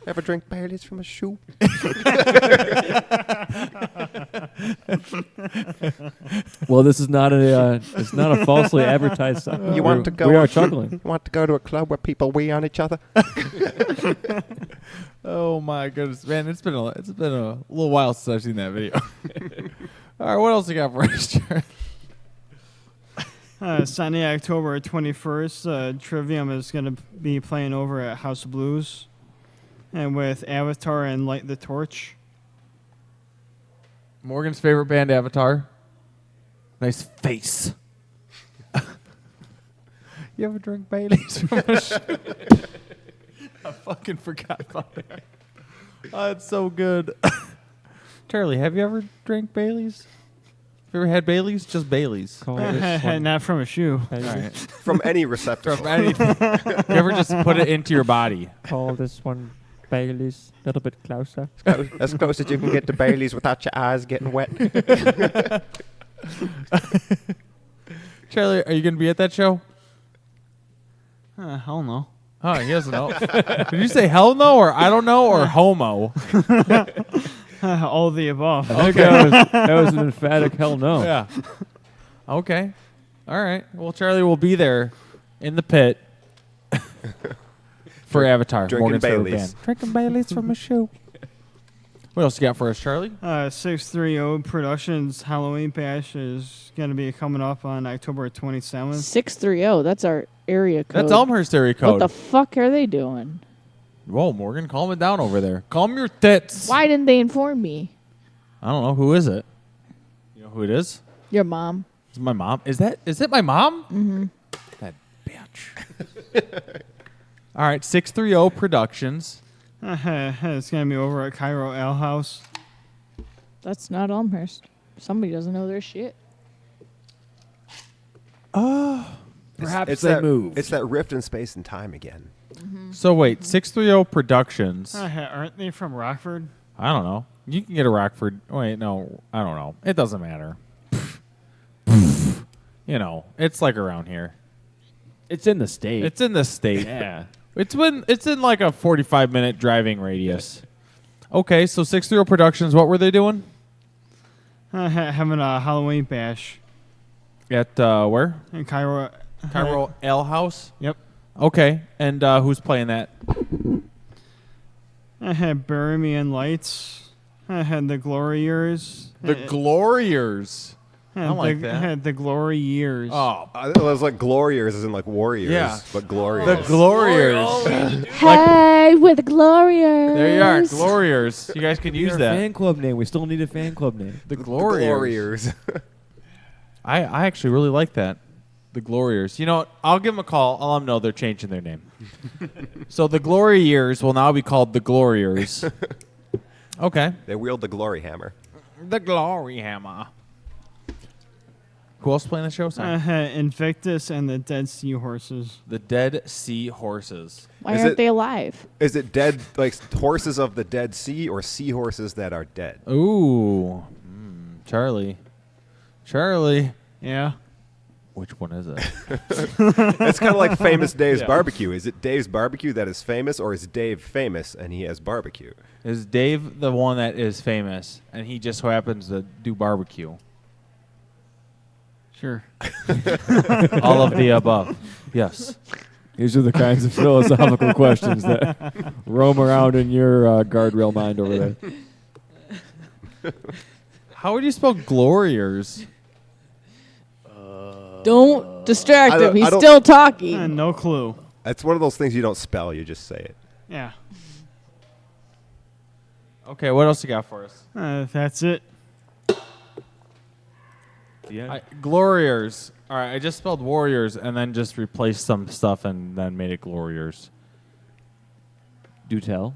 Ever drink Baileys from a shoe? Well, this is not a it's not a falsely advertised song. You want to go? We are chuckling. You want to go to a club where people wee on each other? Oh my goodness, man! It's been a little while since I've seen that video. All right, what else you got for us, Jared? Sunday, October 21st, Trivium is going to be playing over at House of Blues, and with Avatar and Light the Torch. Morgan's favorite band, Avatar. Nice face. You ever drink Baileys from a shoe? I fucking forgot about it. Oh, it's so good. Charlie, have you ever drank Baileys? Have you ever had Baileys? Just Baileys. Call this one Not from a shoe. All right. From any receptacle. From anything. You ever just put it into your body? Call this one Bailey's. A little bit closer. As close as you can get to Baileys without your eyes getting wet. Charlie, are you going to be at that show? Hell no. Oh, he doesn't know. Did you say hell no, or I don't know, or homo? All of the above. I think that was an emphatic hell no. Yeah. Okay. All right. Well, Charlie will be there in the pit for Avatar. Drinking Morgan's favorite Baileys. band. Drinking Baileys from a shoe. What else you got for us, Charlie? 630 Productions Halloween Bash is going to be coming up on October 27th. 630. That's our area code. That's Elmhurst area code. What the fuck are they doing? Whoa, Morgan, calm it down over there. Calm your tits. Why didn't they inform me? I don't know. Who is it? You know who it is? Your mom. It's my mom. Is it my mom? Mm-hmm. That bitch. All right, 630 Productions. It's going to be over at Cairo Ale House. That's not Elmhurst. Somebody doesn't know their shit. Perhaps It's they that move. It's that rift in space and time again. So wait, 630 Productions. Aren't they from Rockford? I don't know. You can get a Rockford. Wait, no, I don't know. It doesn't matter. You know, it's like around here. It's in the state. It's in the state. Yeah. It's in like a 45-minute driving radius. Okay, so 630 Productions, what were they doing? Having a Halloween Bash At where? in Cairo. Cairo Ale House? Yep. Okay, and who's playing that? I had Bury Me in Lights. I had The Glory Years. The Gloriers. I don't like that. I had The Glory Years. Oh, It was like Gloriers, as in like warriors, Yeah. but glorious. the Gloriers. Hey, we're the Glorious. There you are, Gloriers. You guys can use Our that. fan club name. We still need a fan club name. The Gloriers. I actually really like that. The Gloriers. You know what? I'll give them a call. I'll let them know they're changing their name. So the Glory Years will now be called the Gloriers. Okay. They wield the glory hammer. The Glory Hammer. Who else playing the show? I Sorry. had Invictus and the Dead Sea Horses. The Dead Sea Horses. Why Is aren't it- they alive? Is it dead, like horses of the Dead Sea, or seahorses that are dead? Ooh. Charlie. Yeah. Which one is it? It's kind of like Famous Dave's Barbecue. Is it Dave's Barbecue that is famous, or is Dave famous and he has barbecue? Is Dave the one that is famous and he just so happens to do barbecue? Sure. All of the above. Yes. These are the kinds of philosophical questions that roam around in your guardrail mind over there. How would you spell Gloriers? Don't distract I don't- him. He's I don't- still talking. No clue. It's one of those things you don't spell, you just say it. Yeah. Okay, what else you got for us? That's it. Gloriers. All right, I just spelled Warriors and then just replaced some stuff and then made it Gloriers. Do tell.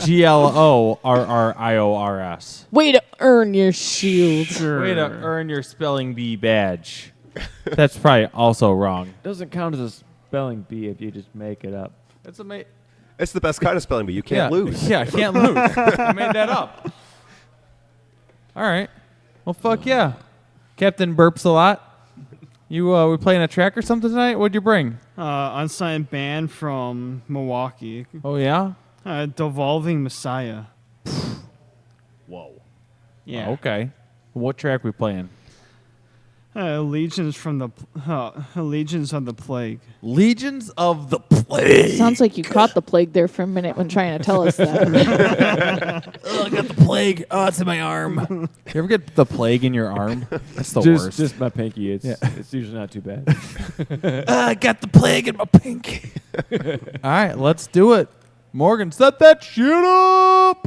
GLORRIORS. Way to earn your shield. Way to earn your spelling bee badge. That's probably also wrong. Doesn't count as a spelling bee if you just make it up. It's amazing. It's the best kind of spelling bee. You can't lose. Yeah, I can't lose. I made that up. All right. Well, fuck yeah. Captain burps a lot. You we playing a track or something tonight? What'd you bring? Unsigned band from Milwaukee. Oh yeah. Devolving Messiah. Whoa. Yeah. Okay. What track we playing? Legions from the Legions of the Plague. Legions of the Plague. Sounds like you caught the plague there for a minute when trying to tell us that. Oh, I got the plague. Oh, it's in my arm. You ever get the plague in your arm? That's the worst. Just my pinky. It's usually not too bad. I got the plague in my pinky. All right, let's do it. Morgan, set that shit up.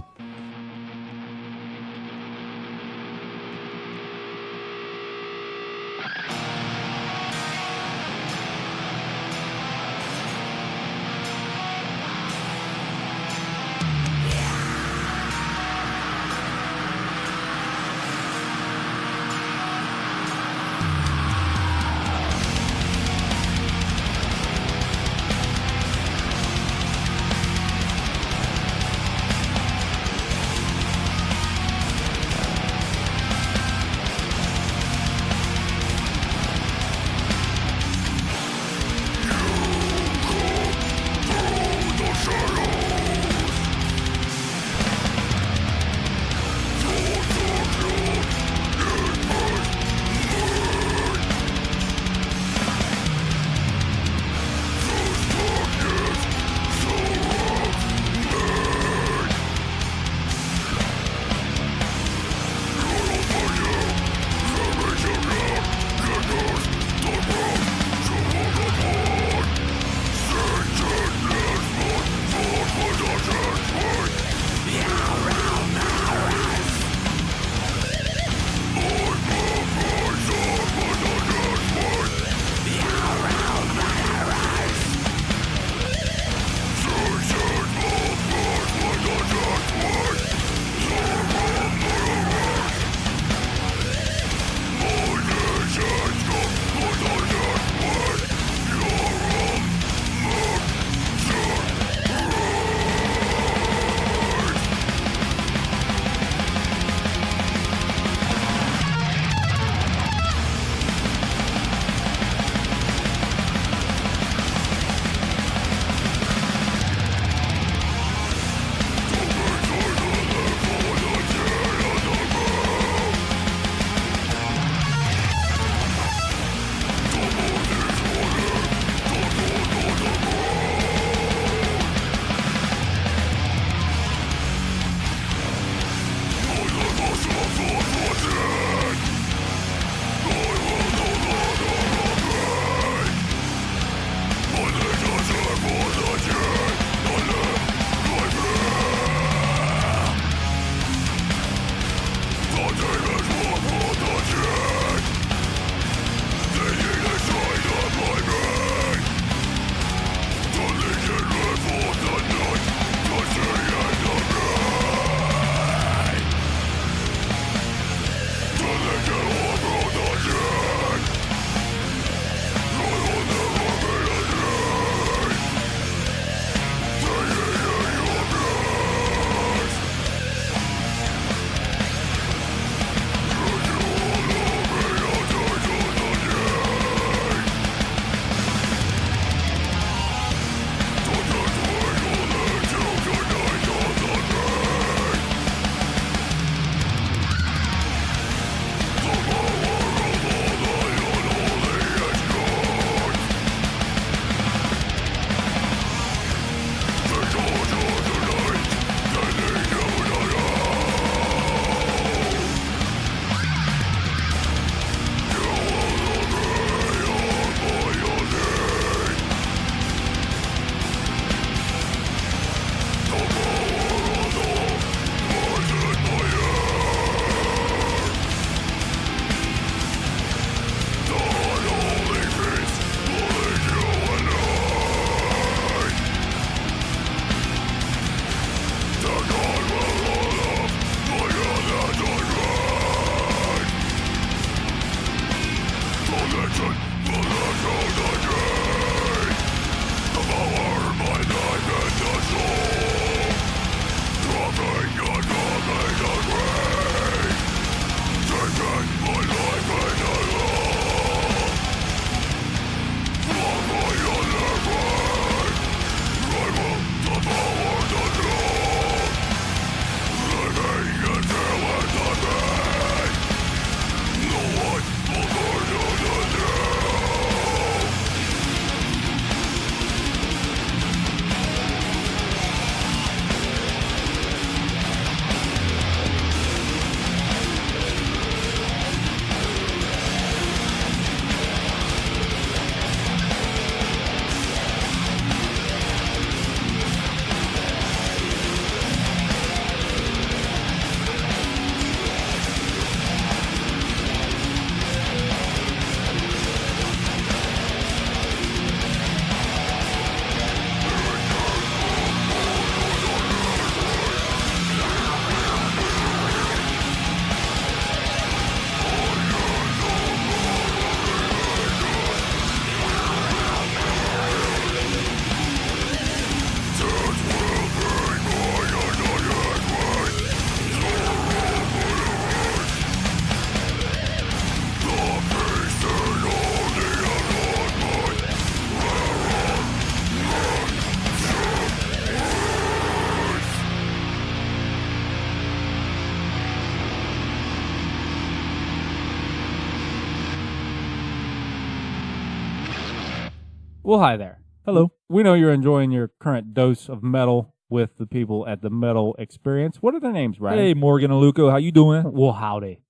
Well, hi there. Hello. We know you're enjoying your current dose of metal with the people at the Metal Experience. What are their names, Ryan? Hey, Morgan and Luco, how you doing? Well, howdy.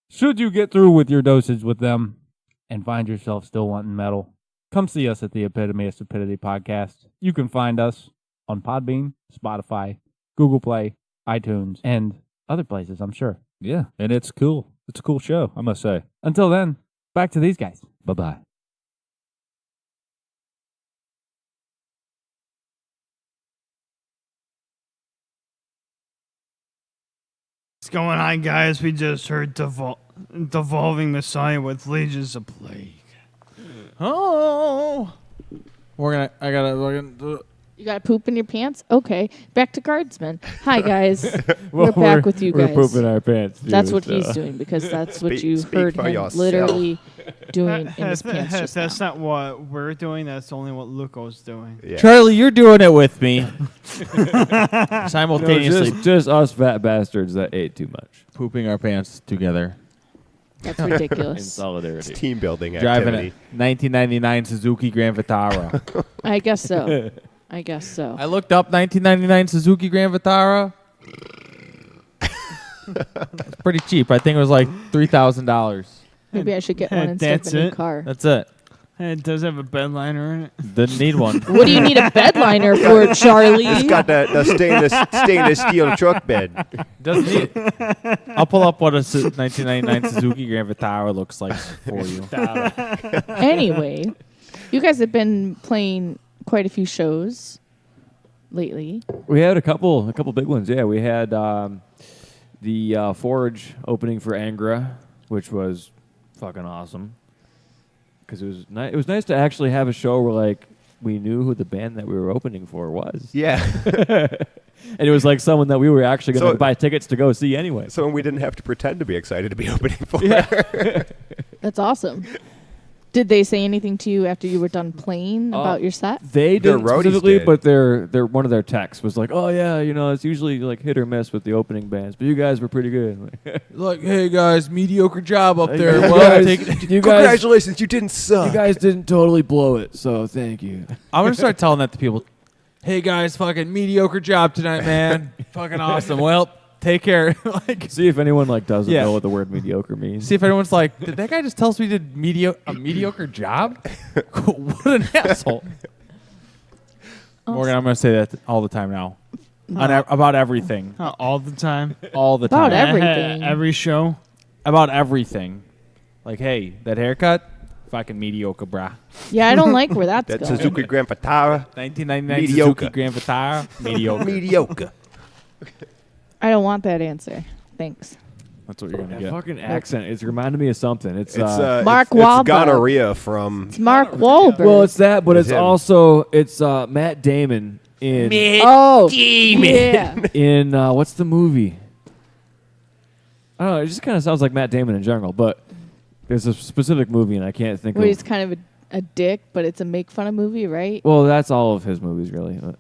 Should you get through with your dosage with them and find yourself still wanting metal, come see us at the Epitome of Stupidity podcast. You can find us on Podbean, Spotify, Google Play, iTunes, and other places, I'm sure. Yeah, and it's cool. It's a cool show, I must say. Until then, back to these guys. Bye-bye. What's going on, guys? We just heard Devolving Messiah with Legions of Plague. Oh, we're gonna. You got poop in your pants? Okay. Back to Guardsman. Hi, guys. We're back with you guys. We're pooping our pants. Too, That's what so. he's doing because that's what Speak- you speak heard for him yourself. literally doing in his That's, pants just that's now. not what we're doing. That's only what Luco's doing. Yeah. Charlie, you're doing it with me No, simultaneously, just us fat bastards that ate too much. pooping our pants together, That's In ridiculous. solidarity. Team building driving activity. a 1999 Suzuki Grand Vitara. I guess so. I guess so. I looked up 1999 Suzuki Grand Vitara. It's pretty cheap. I think it was like $3,000. Maybe I should get one instead That's of a new it? car. That's it. It does have a bed liner in it. Didn't need one. What do you need a bed liner for, Charlie? It's got the stainless steel truck bed. Doesn't need it. I'll pull up what a 1999 Suzuki Grand Vitara looks like for you. Anyway, you guys have been playing quite a few shows lately. We had a couple big ones. Yeah, we had the Forge opening for Angra, which was fucking awesome. Because it was it was nice to actually have a show where like we knew who the band that we were opening for was. Yeah. And it was like someone that we were actually going to So- buy tickets to go see anyway. So we didn't have to pretend to be excited to be opening for. That's awesome. Did they say anything to you after you were done playing about your set? They Their didn't roadies specifically, did. but their one of their texts was like, "Oh yeah, it's usually like hit or miss with the opening bands, but you guys were pretty good." Like, hey guys, mediocre job up there. You Well, guys- take- you guys, Congratulations, you didn't suck. you guys didn't totally blow it, so thank you. I'm gonna start telling that to people. Hey guys, fucking mediocre job tonight, man. Fucking awesome. Well, take care. Like, See if anyone like doesn't Yeah. know what the word mediocre means. see if anyone's like, did that guy just tell us we did a mediocre job? What an asshole. Morgan, I'm gonna say that all the time now. About everything. Not all the time. All the About time. everything. Every show. About everything. Like, hey, that haircut, fucking mediocre, brah. Yeah, I don't like where that's That going. Suzuki Grand Vitara, 1999 Mediocre. Suzuki Grand Vitara, mediocre. mediocre. I don't want that answer. Thanks. That's what you're gonna That get. fucking accent, it's reminding me of something. It's Mark it's Wahlberg. gonorrhea from. It's Mark Wahlberg. well, it's that, but It's it's him. also Matt Damon in oh, yeah. in what's the movie? I don't know. It just kind of sounds like Matt Damon in general, but there's a specific movie, and I can't think Where of. he's kind of a dick, but it's a make fun of movie, right? Well, that's all of his movies, really. But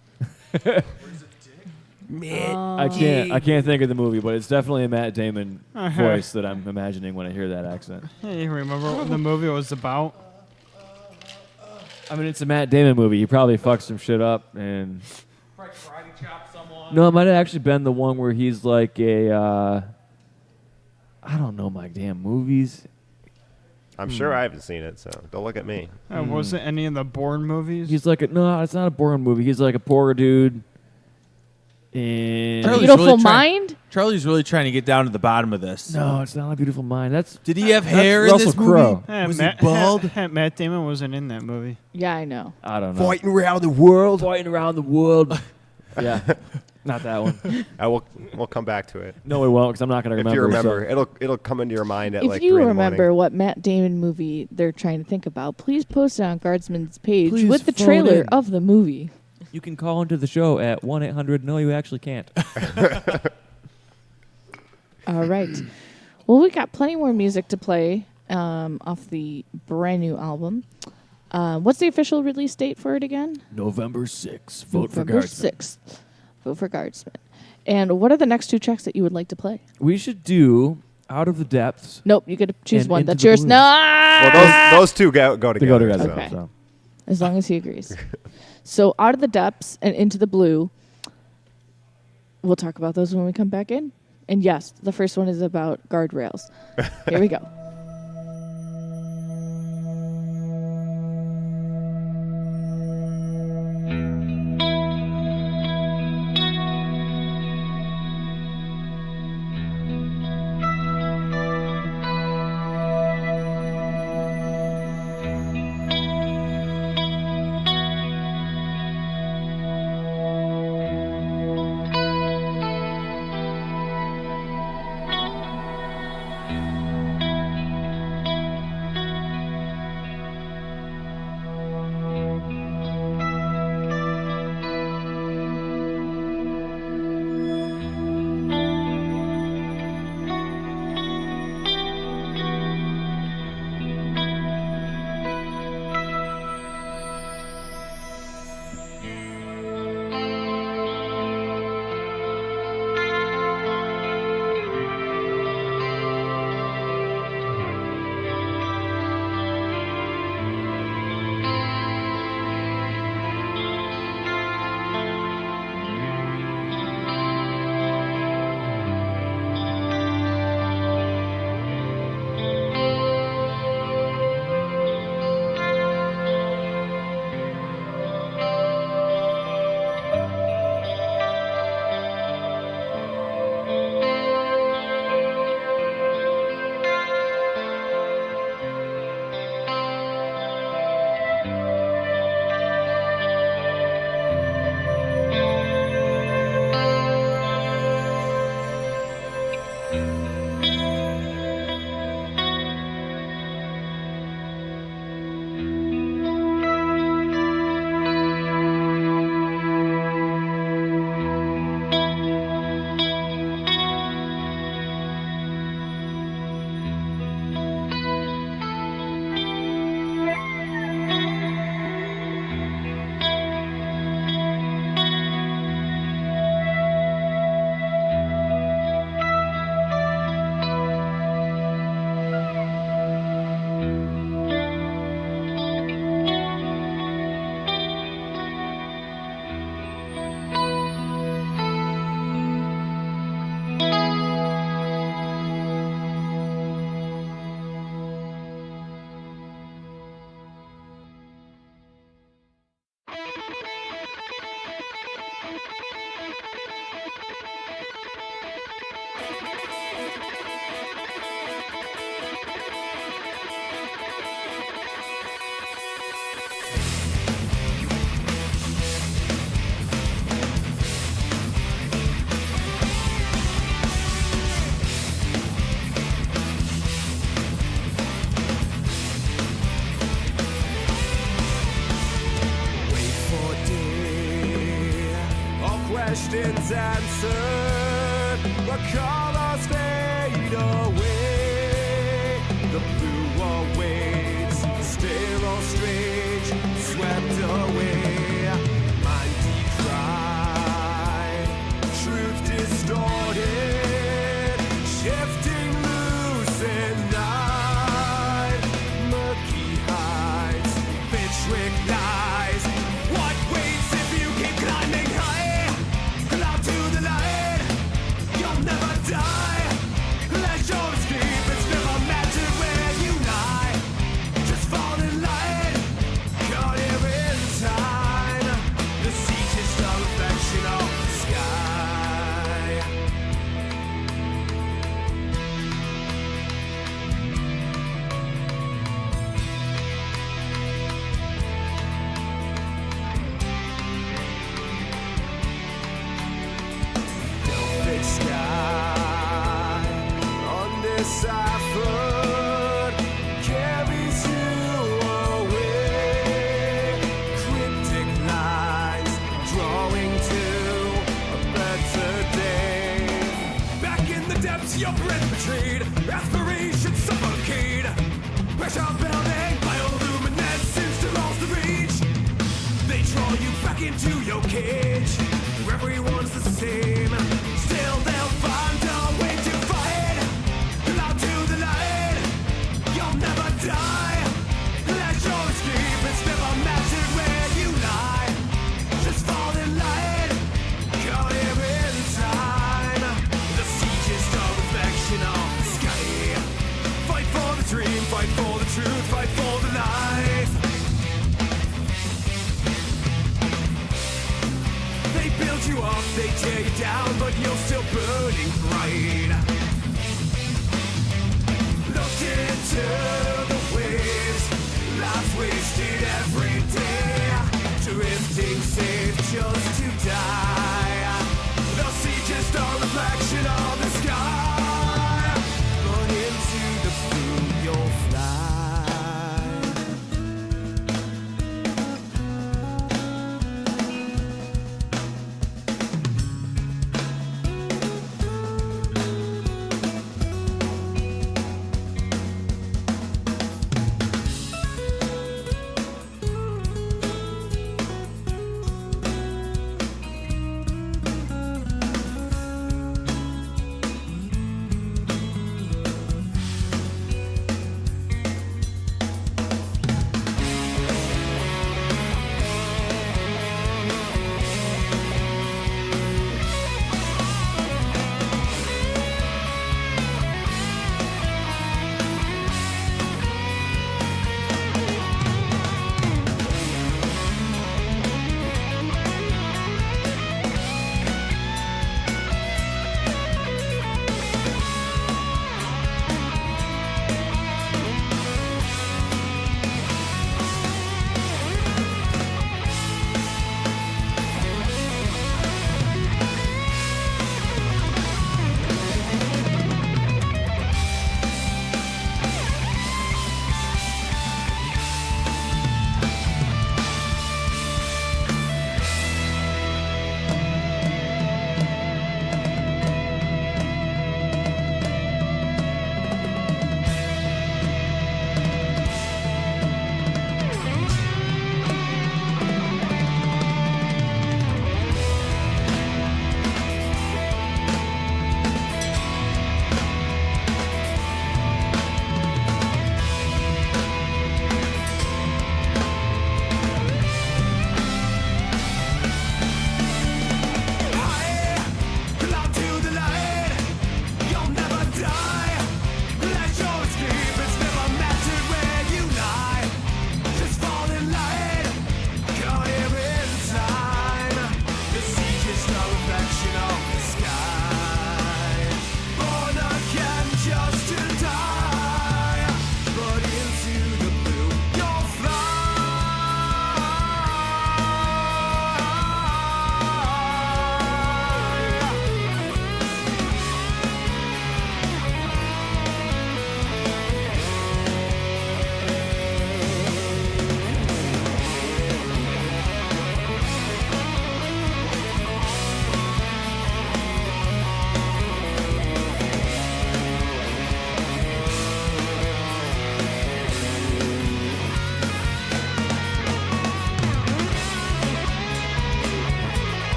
Oh. I can't think of the movie, but it's definitely a Matt Damon Uh-huh. voice that I'm imagining when I hear that accent. Hey, you remember what the movie was about? I mean, it's a Matt Damon movie. He probably fucked some shit up, and no, it might have actually been the one where he's like a. I don't know my damn movies. I'm sure I haven't seen it, so don't look at me. Was it any of the Bourne movies? He's like no, it's not a Bourne movie. He's like a poor dude. And Charlie's Beautiful really trying- Mind? Charlie's really trying to get down to the bottom of this. no, it's not a Beautiful Mind. That's Did he have that's hair in Russell this Crowe. movie? Yeah, Was Matt, he bald? Matt Damon wasn't in that movie. Yeah, I know. I don't know. Fighting around the world. Fighting around the world. Yeah, not that one. We'll come back to it. No, we won't, because I'm not going to If remember. you remember, it'll come into your mind at If like you 3 in the remember morning. what Matt Damon movie they're trying to think about, please post it on Guardsman's page Please with the phone trailer in. of the movie. You can call into the show at 1-800. No, you actually can't. All right. Well, we got plenty more music to play off the brand new album. What's the official release date for it again? November 6th. Vote for November Guardsman. 6th. Vote for Guardsman. And what are the next two tracks that you would like to play? We should do Out of the Depths. Nope, you get to choose And one. Into That's the yours. Blue. No. Well, those two go together. They go together. so. Okay. So. as long as he agrees. So out of the depths and into the blue. We'll talk about those when we come back in. And yes, the first one is about guardrails. Here we go. questions answered, the colors fade away. The blue awaits, still all strange, swept away. Mind decried, truth distorted, shifting loose in night. Murky heights, Fitchwick lies. What waits if you keep climbing high? Cloud to the light, you'll never die. Let your escape, it's never mattered where you lie. Just fall in line, caught here in time. The sea is the reflection of the sky. Delphic sky, undeciphered, carries you away. Cryptic lines, drawing to a better day. Back in the depths, your breath betrayed, aspiration suffocate. Pressure building, bioluminescence devours the reach. They draw you back into your cage, where everyone's the same. Still they'll find a way to fight. Loud to the light, you'll never die. Let your escape, it's never matches you up, they tear you down, but you're still burning bright. Look into the waves, life's wasted every day. Drifting safe just to die. They'll see just a reflection of the sky, but into the blue you'll fly.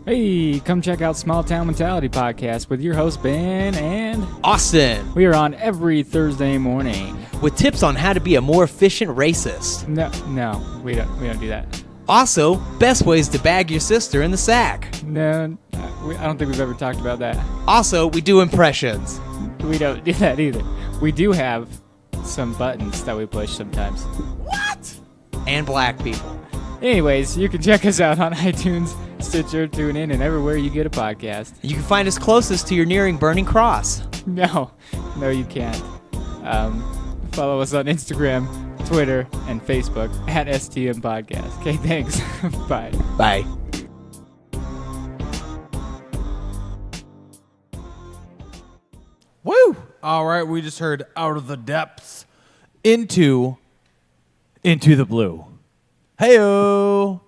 Hey, come check out Small Town Mentality Podcast with your host Ben and Austin. We are on every Thursday morning with tips on how to be a more efficient racist. No, we don't do that. Also, best ways to bag your sister in the sack. No, I don't think we've ever talked about that. Also, we do impressions. We don't do that either. We do have some buttons that we push sometimes. What? And black people. Anyways, you can check us out on iTunes, Stitcher, TuneIn, and everywhere you get a podcast. You can find us closest to your nearing burning cross. No, you can't. Follow us on Instagram, Twitter, and Facebook at STM Podcast. Okay, thanks. Bye. Bye. All right, we just heard Out of the Depths into the Blue. Hey-o.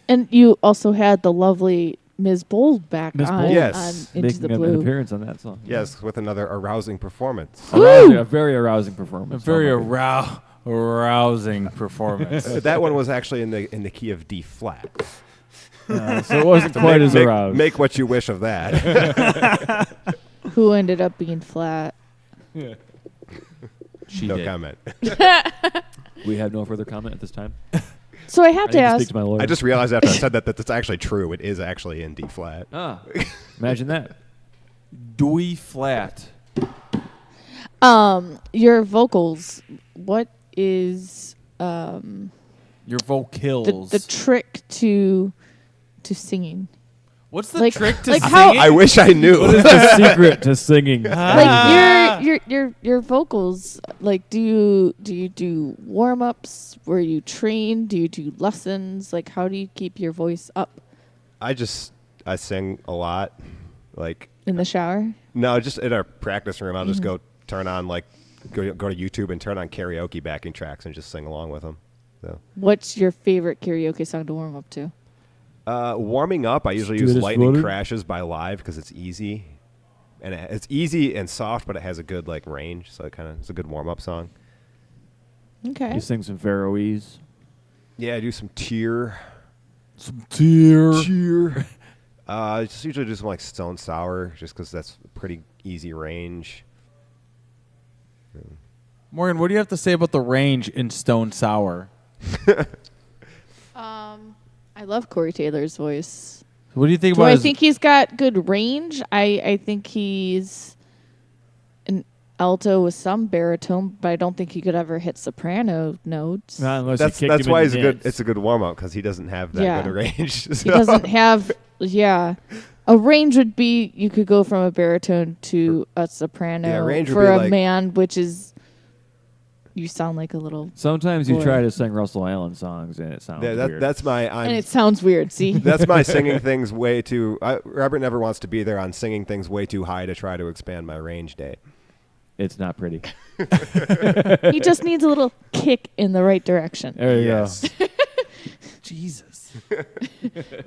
And you also had the lovely Ms. Bold back on, Yes. on Into Making the an Blue. appearance on that song. Yes, with another arousing performance. A very arousing performance. A very arousing performance. That one was actually in the key of D flat. So it wasn't quite as aroused. Make what you wish of that. Who ended up being flat. No comment. We have no further comment at this time. So I have to ask. Speak to my lawyer. I just realized after I said that that's actually true. It is actually in D flat. Ah, imagine that. D flat. Your vocals. What is Your vocals. the trick to singing? What's the Like- trick to like singing? how- I wish I knew. What is the secret to singing? Like your vocals. Like do you do warm ups where you train? Do you do lessons? Like how do you keep your voice up I sing a lot. Like in the shower? no, just in our practice room. I'll just go turn on go to YouTube and turn on karaoke backing tracks and just sing along with them. So What's your favorite karaoke song to warm up to? warming up, I usually use Lightning Crashes by Live because it's easy, and it's easy and soft, but it has a good range, so it's a good warm up song. Okay. You sing some Faroese. Yeah, I do some Tear. Tear. I just usually do some Stone Sour, just because that's a pretty easy range. Morgan, what do you have to say about the range in Stone Sour? I love Corey Taylor's voice. What do you think Do about I his think he's got good range? I think he's an alto with some baritone, but I don't think he could ever hit soprano notes. Not unless That's you kicked him why in the dance. it's a good warm up because he doesn't have that good a range. He doesn't have a range would be you could go from a baritone to a soprano Yeah, range would for be a man, which is you sound like a little. Sometimes you boy. try to sing Russell Allen songs and it sounds weird. That's my. And it sounds weird. See, that's my singing things way too. Robert never wants to be there on singing things way too high to try to expand my range day. It's not pretty. he just needs a little kick in the right direction. There you go. Jesus.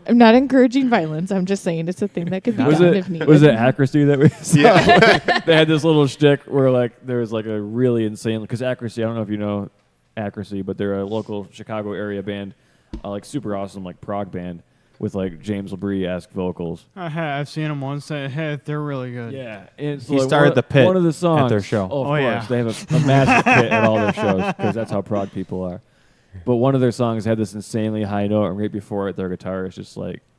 I'm not encouraging violence. I'm just saying it's a thing that could be done if needed. Was it accuracy that we saw? Yeah. They had this little shtick where there was a really insane, because accuracy, I don't know if you know accuracy, but they're a local Chicago area band, super awesome prog band with James LaBrie-esque vocals. I've seen them once. They're really good. Yeah. And He started the pit one of the songs at their show. Oh, of Oh, course. yeah. They have a massive pit at all their shows because that's how prog people are. But one of their songs had this insanely high note, and right before it, their guitar is just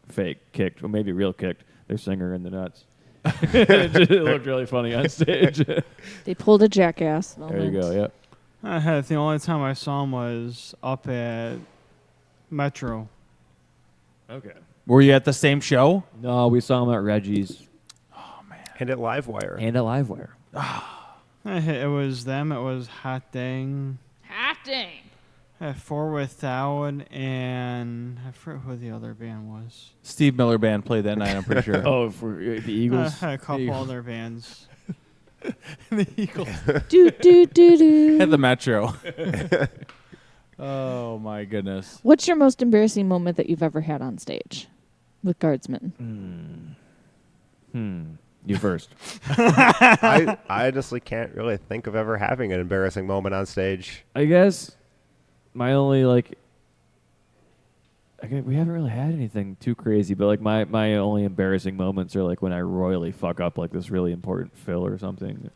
fake kicked, or maybe real kicked their singer in the nuts. It looked really funny on stage. They pulled a jackass. There you go. Yep. The only time I saw them was up at Metro. Okay. Were you at the same show? No, we saw them at Reggie's And at Livewire. and at Livewire. It was them. It was Hot Dang. Hot dang. Four Without, and I forget who the other band was. Steve Miller Band played that night, I'm pretty sure. Oh, for the Eagles. A couple other bands. The Eagles. Do do do do. At the Metro. Oh, my goodness. What's your most embarrassing moment that you've ever had on stage with Guardsman? You first. I honestly can't really think of ever having an embarrassing moment on stage. I guess my only we haven't really had anything too crazy, but my only embarrassing moments are when I royally fuck up this really important fill or something.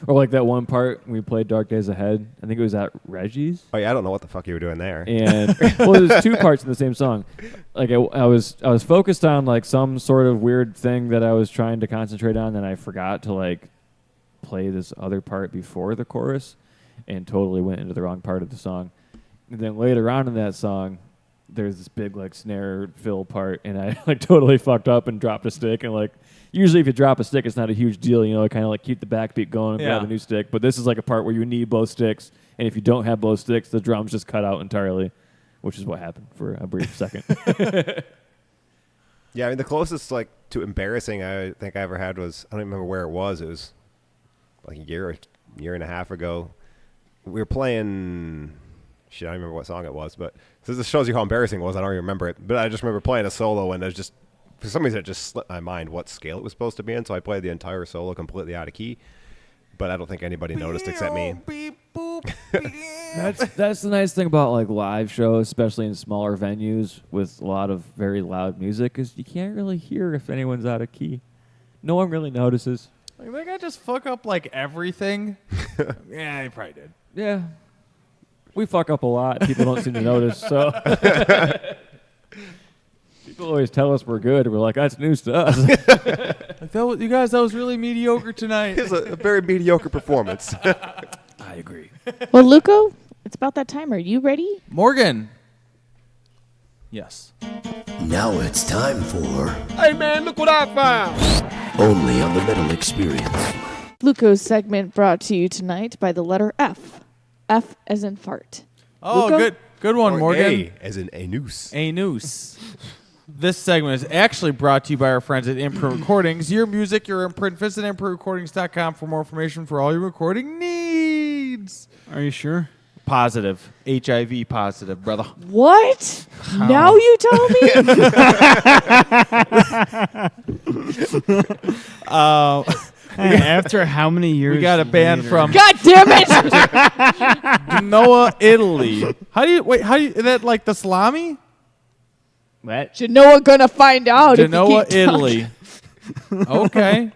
Or that one part we played Dark Days Ahead. I think it was at Reggie's. Oh yeah, I don't know what the fuck you were doing there. And well, there's two parts in the same song. I was focused on some sort of weird thing that I was trying to concentrate on, and I forgot to play this other part before the chorus, and totally went into the wrong part of the song. And then later on in that song, there's this big snare fill part, and I totally fucked up and dropped a stick. And usually if you drop a stick, it's not a huge deal. You know, kind of keep the backbeat going and grab a new stick. But this is a part where you need both sticks, and if you don't have both sticks, the drums just cut out entirely, which is what happened for a brief second. Yeah, I mean the closest to embarrassing I think I ever had was, I don't even remember where it was. It was like a year and a half ago. We were playing. Shit, I don't remember what song it was, but this shows you how embarrassing it was. I don't even remember it, but I just remember playing a solo, and there's just for some reason it just slipped my mind what scale it was supposed to be in. So I played the entire solo completely out of key. But I don't think anybody noticed except me. That's the nice thing about like live shows, especially in smaller venues with a lot of very loud music, is you can't really hear if anyone's out of key. No one really notices. Like, that guy just fuck up like everything. Yeah, he probably did. Yeah, we fuck up a lot. People don't seem to notice. So people always tell us we're good. We're like, that's news to us. You guys, that was really mediocre tonight. It was a very mediocre performance. I agree. Well, Luco, it's about that time. Are you ready? Morgan. Yes. Now it's time for Hey man, look what I found! Only on the Metal Experience. Luco's segment brought to you tonight by the letter F. F as in fart. Oh, Luco? good one, Or Morgan. A, as in a noose. A noose. This segment is actually brought to you by our friends at Imprint Recordings. Your music, your imprint. Visit imprintrecordings.com for more information for all your recording needs. Are you sure? Positive. HIV positive, brother. What? Now you tell me? After how many years? We got a band from God damn it! Genoa, Italy. How do you is that like the salami? What? Genoa gonna find out. Genoa, if you keep Italy. Okay.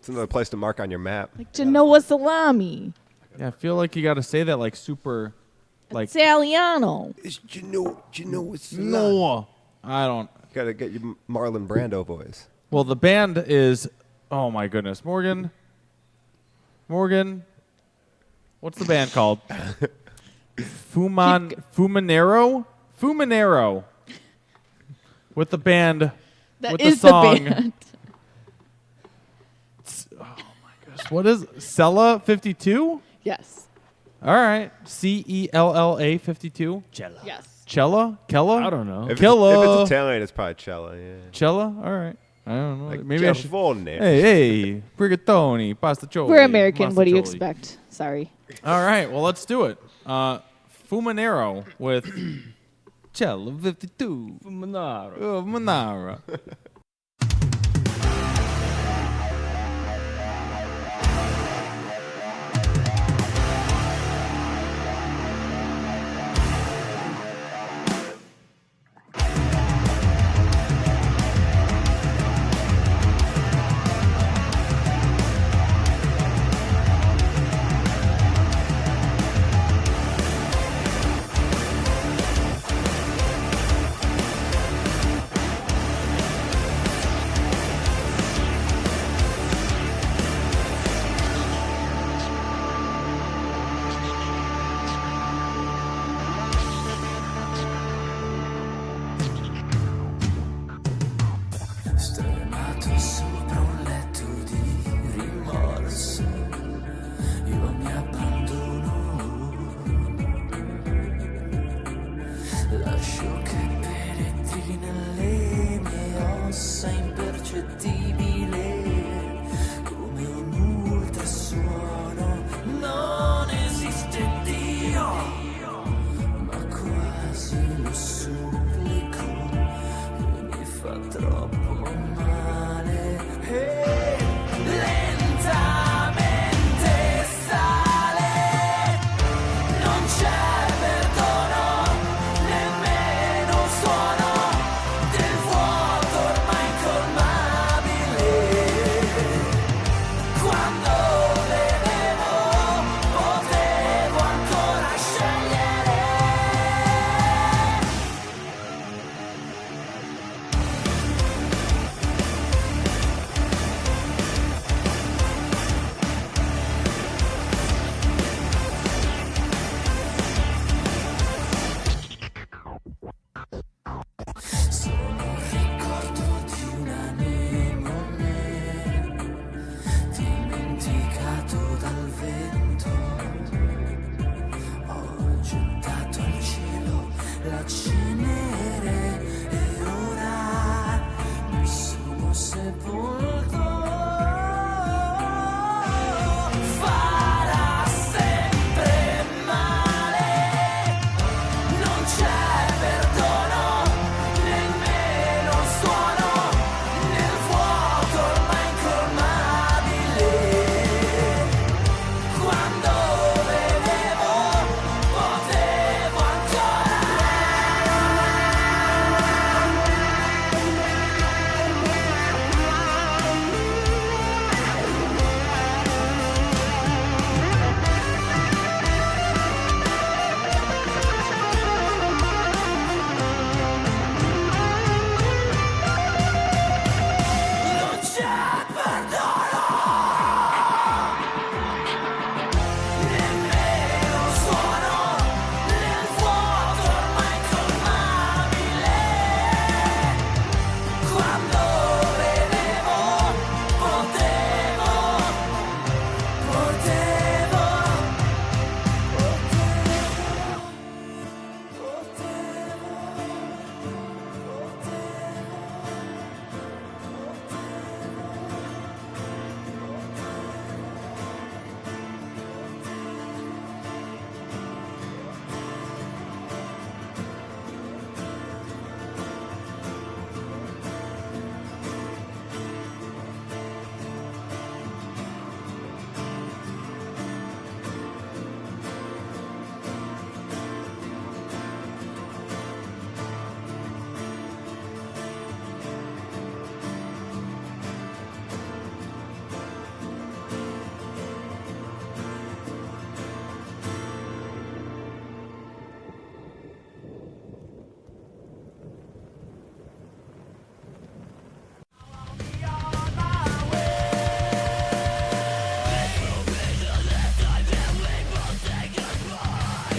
It's another place to mark on your map. Like Genoa salami. Yeah, I feel like you got to say that like super, like Italiano. It's Genoa. no. I don't. You gotta get your Marlon Brando voice. Well, the band is. Oh my goodness, Morgan. What's the band called? Fumanero. With the band. That with is the song. band. Oh my gosh, what is Cella 52? Yes. All right, CELLA 52. Yes. Cella? Kella? I don't know. If Kella. it's Italian, it's probably cello. Yeah. Cella? All right. I don't know. Like Maybe I should. Giavone. Hey, Brigatoni, Pastaccioli. We're American. What do you Mastaccioli. expect? Sorry. All right, well, let's do it. Fumanero with Cella 52. Fumanaro. Oh, Manara. Stremato sopra un letto di rimorso, io mi abbandono. Lascio che penetri nelle mie ossa, impercettibile come un ultrasuono. Non esiste Dio, ma quasi lo supplico, e mi fa troppo male. Lentamente sale, non c'è perdono, nemmeno un suono del vuoto ormai incolmabile. Quando vedevo, potevo ancora scegliere.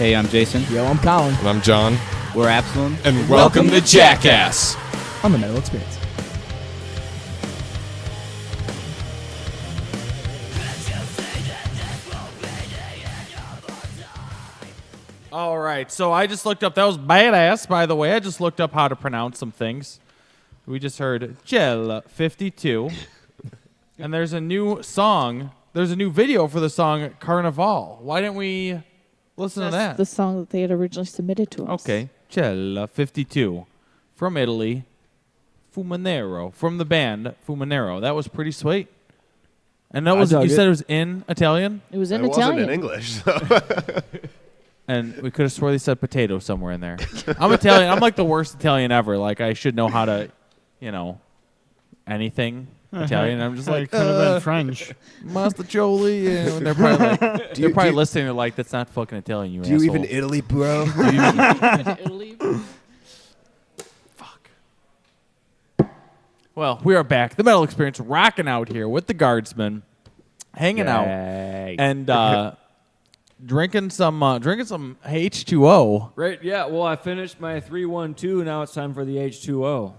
Hey, I'm Jason. Yo, I'm Colin. And I'm John. We're Absalom. And welcome to Jackass on the Metal Experience. All right, so I just looked up. That was badass, by the way. I just looked up how to pronounce some things. We just heard Gel 52. And there's a new song. There's a new video for the song Carnival. Why didn't we listen to that? The song that they had originally submitted to us. Okay. Gel 52 from Italy. Fumanero from the band Fumanero. That was pretty sweet. And that was you said it was in Italian? It was in It Italian. wasn't in English. So. And we could have swore they said potato somewhere in there. I'm Italian. I'm like the worst Italian ever. Like I should know how to, anything Italian. I'm just like could have been French. Mastacholi. And they're probably like, they're probably listening. They're like, that's not fucking Italian. Do you even Italy, bro? Italy? Fuck. Well, we are back. The Metal Experience rocking out here with the Guardsman, hanging out, and drinking some H2O. Right, yeah. Well, I finished my 3-1-2. Now it's time for the H2O.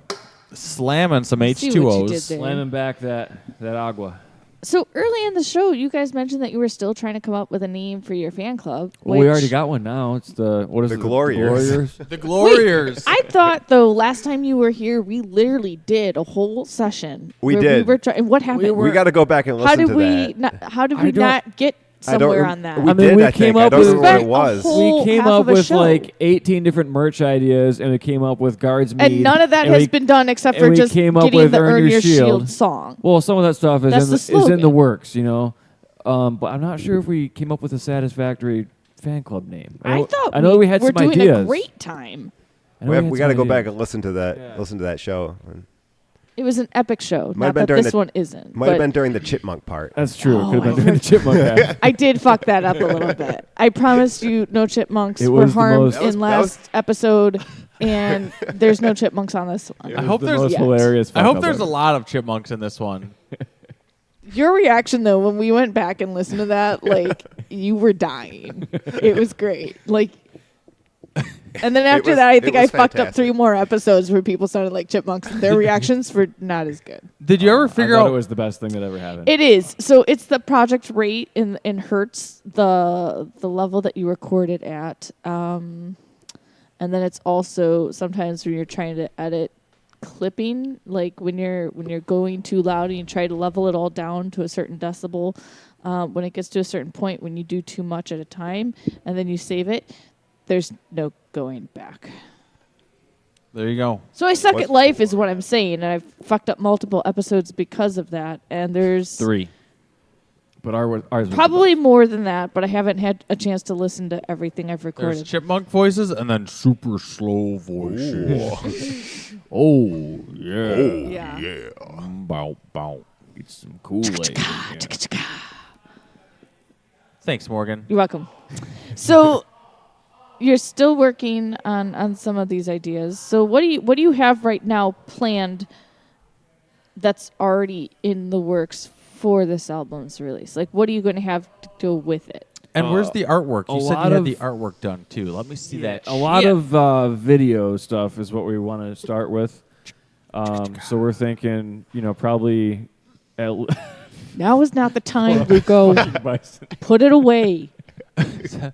Slamming some See what you did H2Os. there. Slamming back that agua. So early in the show, you guys mentioned that you were still trying to come up with a name for your fan club. Well, we already got one now. It's the Gloriers. The Gloriers. I thought though last time you were here, we literally did a whole session. We where did. We were and what happened? We got to go back and listen how did to we that. how did we not get somewhere on that? We did. I think. I don't remember what it was. We came half up of a with show. like 18 different merch ideas, and we came up with Guardsman. And none of that has been done except for just came up getting with the Earn Your Shield song. Well, some of that stuff That's is the is in the slogan. works, but I'm not sure if we came up with a satisfactory fan club name. I know we had were some doing ideas. a great time. We got to go back and listen to that. Yeah. Listen to that show. It was an epic show. Might have Not been that during this one isn't. Might have been during the chipmunk part. That's true. Oh, Could have been during the chipmunk half. I did fuck that up a little bit. I promised you no chipmunks It were was the harmed most- in last episode, and there's no chipmunks on this one. I hope the there's most hilarious. I hope fuck there's a ever. lot of chipmunks in this one. Your reaction though, when we went back and listened to that, like you were dying. It was great. Like, and then after that, I think I fucked up 3 more episodes where people sounded like chipmunks. Their reactions were not as good. Did you ever figure I thought out it was the best thing that ever happened? It is. So it's the project rate in hertz, the level that you record it at, and then it's also sometimes when you're trying to edit clipping, like when you're going too loud and you try to level it all down to a certain decibel. When it gets to a certain point, when you do too much at a time and then you save it, there's no going back. There you go. So I suck at life is what I'm saying, and I've fucked up multiple episodes because of that. And there's 3. But ours was probably more than that, but I haven't had a chance to listen to everything I've recorded. There's chipmunk voices and then super slow voices. Oh, yeah. Yeah. Bow, bow. Get some Kool-Aid. Thanks, Morgan. You're welcome. So you're still working on some of these ideas. So what do you have right now planned that's already in the works for this album's release? Like, what are you going to have to go with it? And where's the artwork? You said lot you had of- the artwork done, too. Let me see that. A lot of video stuff is what we want to start with. So we're thinking, probably Now is not the time, Luco. Put it away. Is that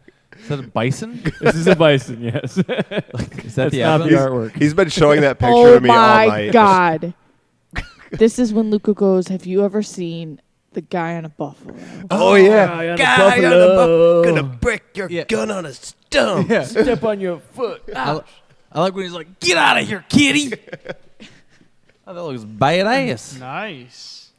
a bison? This is a bison, yes. Is that That's the not the evidence? artwork. He's been showing that picture Oh to me all my night. God. This is when Luca goes, have you ever seen the guy on a buffalo? Oh yeah, Guy on a buffalo. gonna break your gun on a stump. Yeah. Step on your foot. I like when he's like, "Get out of here, kitty!" Oh, that looks badass. Nice.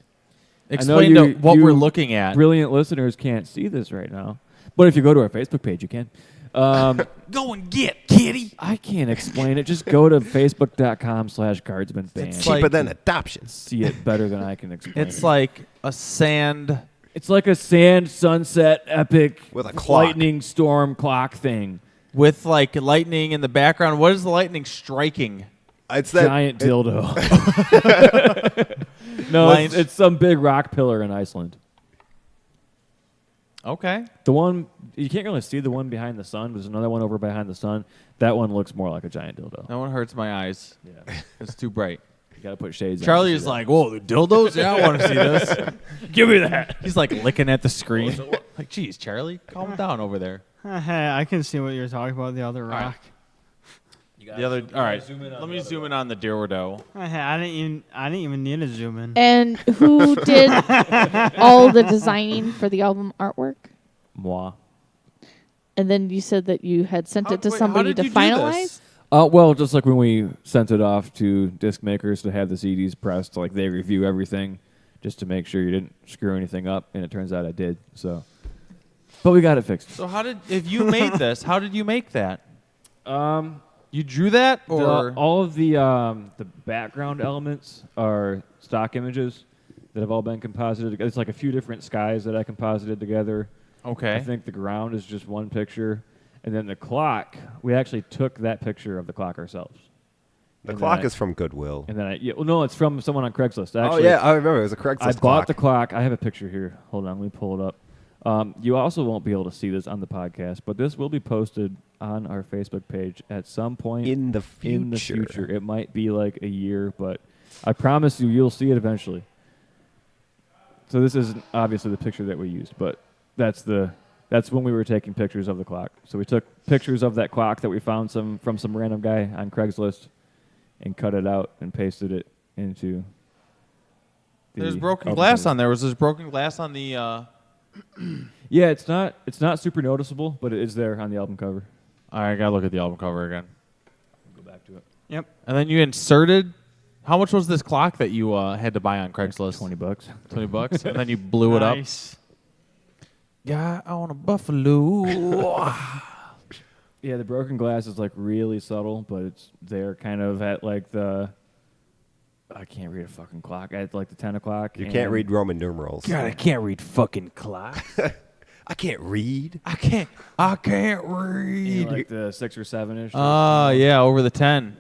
Explain to what we're looking at. Brilliant listeners can't see this right now, but if you go to our Facebook page, you can. Go and get kitty. I can't explain it. Just go to facebook.com/guardsmanband. It's Cheaper like- than adoption. See it better than I can explain. It's like a sand. It's like a sand sunset epic With a clock. lightning storm clock thing. With like lightning in the background. What is the lightning striking? It's that Giant dildo. No, Lines. it's some big rock pillar in Iceland. Okay. The one you can't really see the one behind the sun. There's another one over behind the sun. That one looks more like a giant dildo. That one hurts my eyes. Yeah, it's too bright. You gotta put shades. Charlie is like, whoa, the dildos? Yeah, I want to see this. Give me that. He's like licking at the screen. Like, geez, Charlie, calm down over there. Hey, I can see what you're talking about. The other rock. The other. All right. Let me zoom in on the dildo. Hey, I didn't even need to zoom in. And who did all the designing for the album artwork? Moi. And then you said that you had sent it to somebody to finalize? Well, just like when we sent it off to disc makers to have the CDs pressed, like they review everything just to make sure you didn't screw anything up, and it turns out I did. So, but we got it fixed. So if you made this, how did you make that? You drew that, or all of the background elements are stock images that have all been composited together. It's like a few different skies that I composited together. Okay. I think the ground is just one picture. And then the clock, we actually took that picture of the clock ourselves. The clock is from Goodwill. And then no, it's from someone on Craigslist. Actually, oh, yeah, I remember. It was a Craigslist I clock. bought the clock. I have a picture here. Hold on, let me pull it up. You also won't be able to see this on the podcast, but this will be posted on our Facebook page at some point in the future. It might be like a year, but I promise you'll see it eventually. So this isn't obviously the picture that we used, but that's when we were taking pictures of the clock. So we took pictures of that clock that we found from some random guy on Craigslist and cut it out and pasted it into There's broken glass on there. Was there broken glass on the... Yeah, it's not super noticeable, but it is there on the album cover. All right, I got to look at the album cover again. Go back to it. Yep. And then you inserted... How much was this clock that you had to buy on Craigslist? $20. $20. And then you blew it up. Nice. Yeah, I want a buffalo. Yeah, the broken glass is like really subtle, but it's there kind of at like the... I can't read a fucking clock. At like the 10 o'clock. You can't read Roman numerals. God, I can't read fucking clock. I can't read. I can't read. Like the 6 or 7-ish. Yeah, over the 10.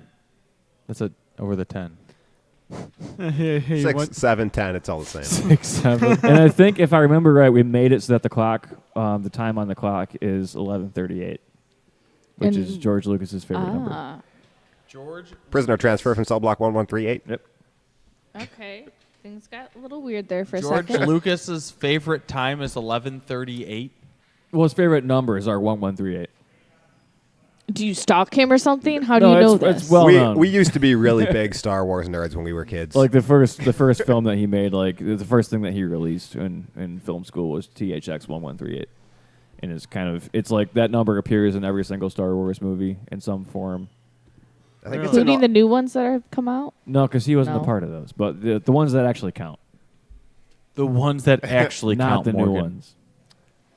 That's over the 10. 6, 7, 10, it's all the same. 6, 7. And I think if I remember right, we made it so that the clock, the time on the clock is 11:38, which is George Lucas's favorite number. George? Prisoner transfer from cell block 1138. Yep. Okay. Things got a little weird there for a George second. Lucas's favorite time is 11:38. Well, his favorite numbers are 1138. Do you stalk him or something? How do you know this? It's well known. We used to be really big Star Wars nerds when we were kids. Like the first film that he made, like the first thing that he released in film school was THX 1138, and it's like that number appears in every single Star Wars movie in some form. I think including the new ones that have come out. No, because he wasn't No. a part of those, but the ones that actually count. The ones that actually Not count, the Morgan. new ones.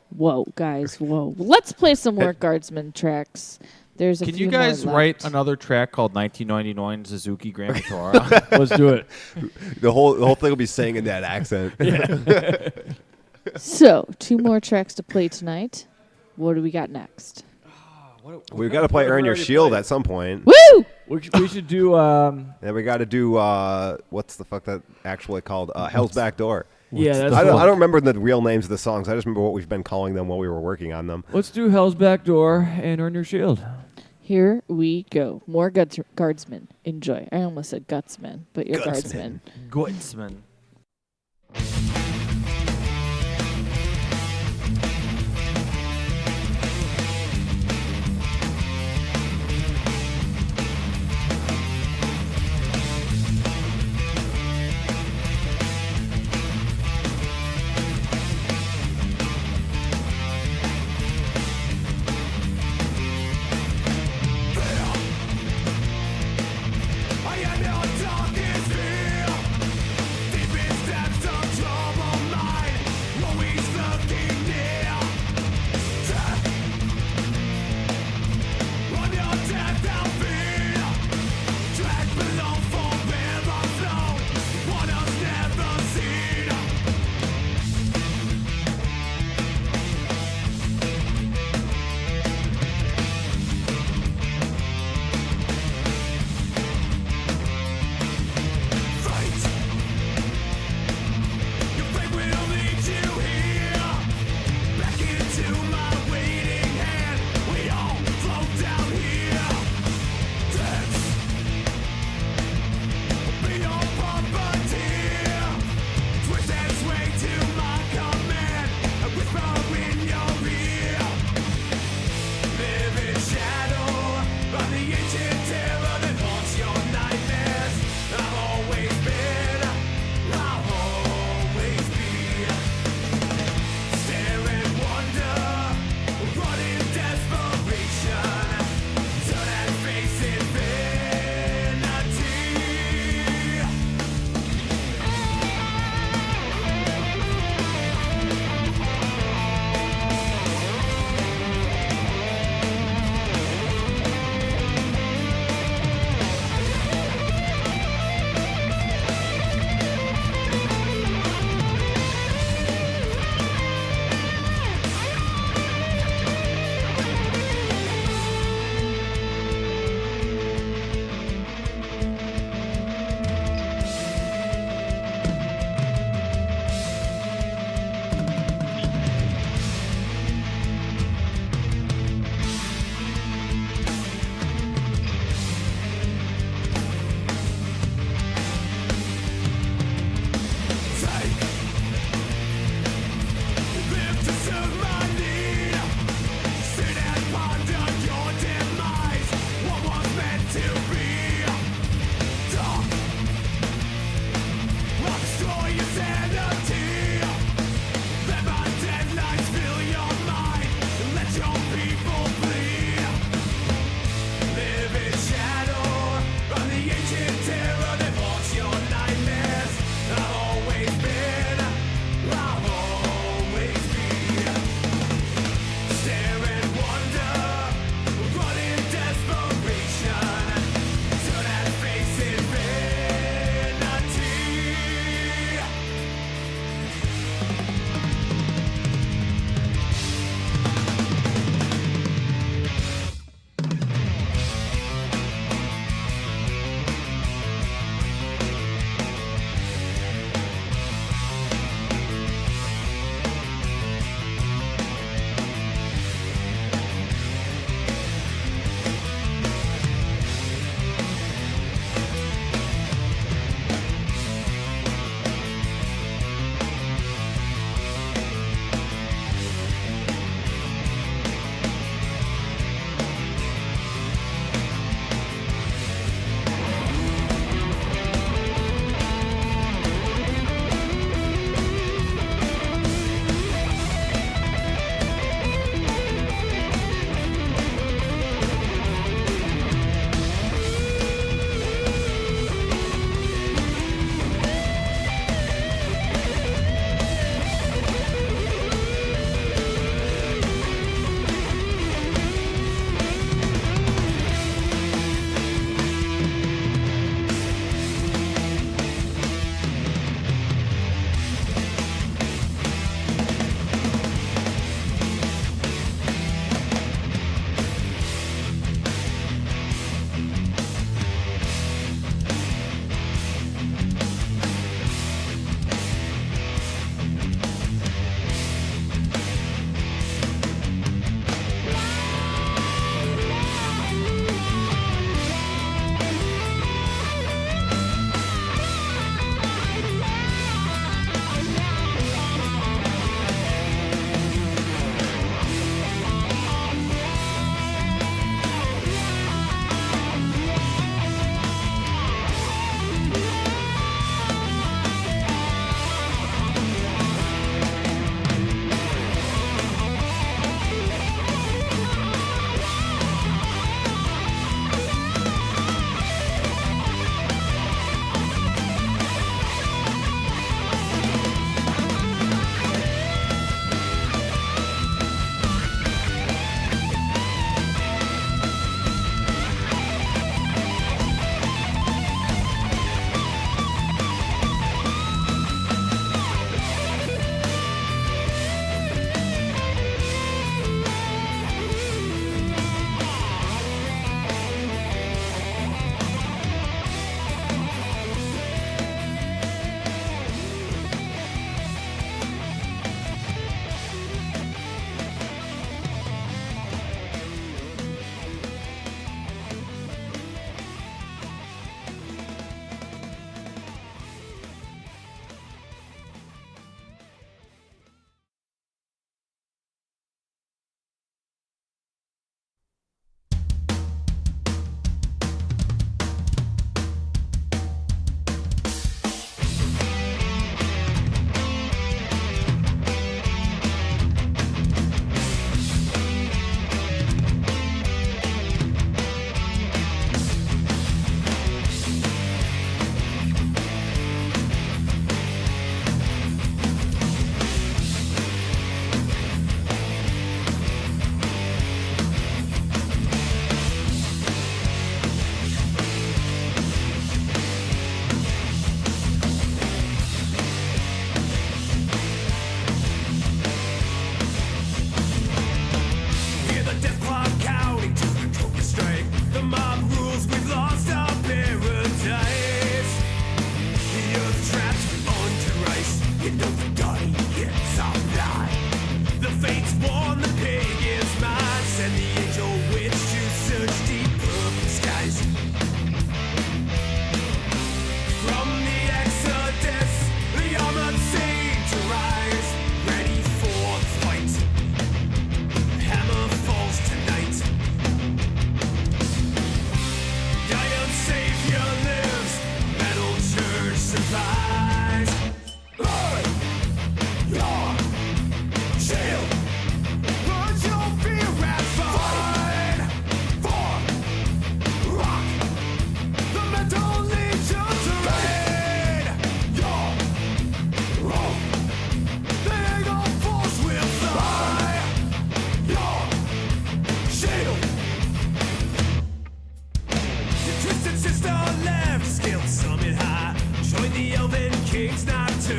Whoa, guys, whoa. Let's play some more Guardsman tracks. There's a Can few you guys more write left. another track called 1999 Suzuki Grand Vitara? Let's do it. The whole thing will be saying in that accent. So, 2 more tracks to play tonight. What do we got next? We've got to play Earn Your Shield at some point. Woo! We should do. Then we got to do what's the fuck that actually called Hell's Back Door. Yeah, that's I cool. don't remember the real names of the songs. I just remember what we've been calling them while we were working on them. Let's do Hell's Back Door and Earn Your Shield. Here we go. More Guardsmen. Enjoy. I almost said Gutsman, but you're Guardsmen. Guardsman. I am your darkest fear.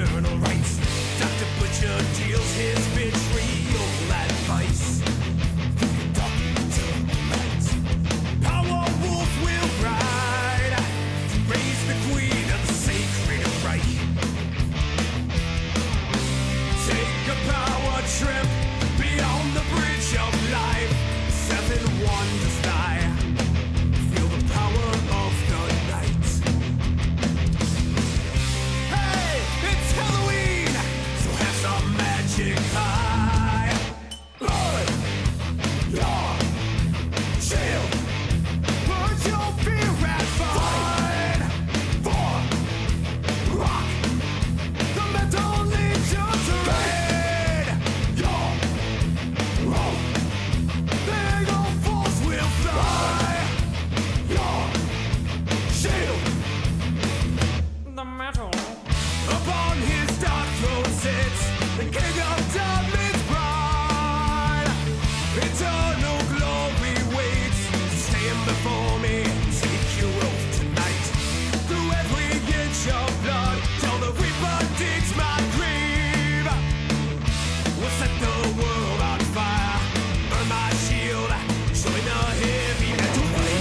eternal rights. Dr. Butcher deals his vitriol advice. Power wolf will ride to raise the queen of the sacred Reich. Take a power trip beyond the bridge of life. 7 wonders lie. Feel the power of the night. Hey, it's Halloween, so have some magic high. Blood, your shield, put your fear at fight. For rock, the metal needs you to raid. Your rope, the eagle force will fly. Your shield, the metal. Upon his dark throne sits the king of David's bride. Eternal glory waits to stand before me. Take your oath tonight. Through every inch of blood, till the reaper digs my grave. We'll set the world on fire. Burn my shield. Join the heavy metal fight.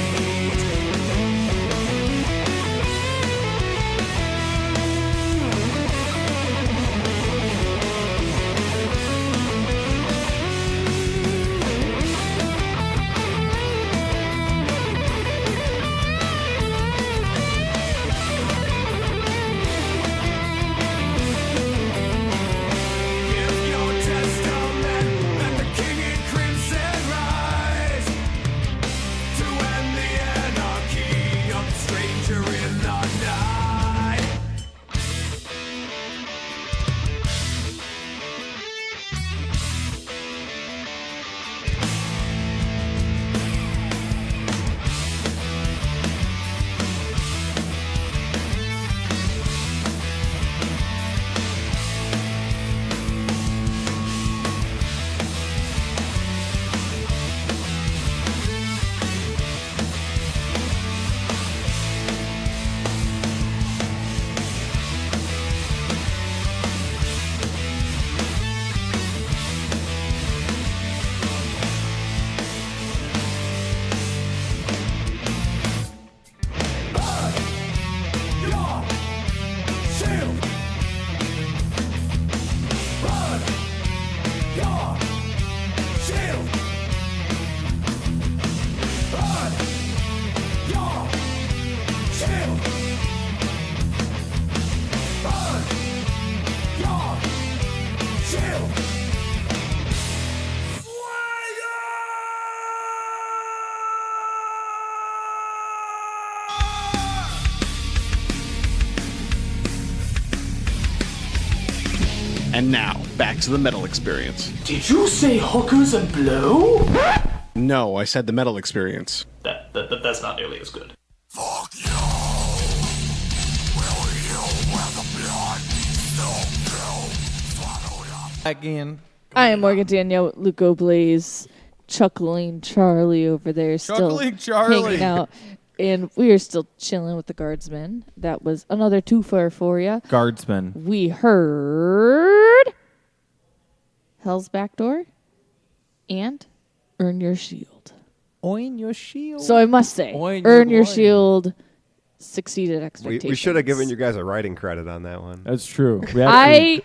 Give your testament, let the king in crimson rise to end the anarchy of the stranger in the night. Your shield, burn your shield, burn your shield, burn your shield. And now, back to the metal experience. Did you say hookers and blow? No, I said the metal experience. That's not nearly as good. Again. I am Morgan Danielle, Luco Blaze, chuckling Charlie over there, Chuckling still Charlie. hanging out. And we are still chilling with the Guardsman. That was another twofer for you. Guardsman. We heard Hell's Backdoor and Earn Your Shield. Oin your shield. So I must say, Oin Earn Your loin. Shield succeeded expectations. We should have given you guys a writing credit on that one. That's true. I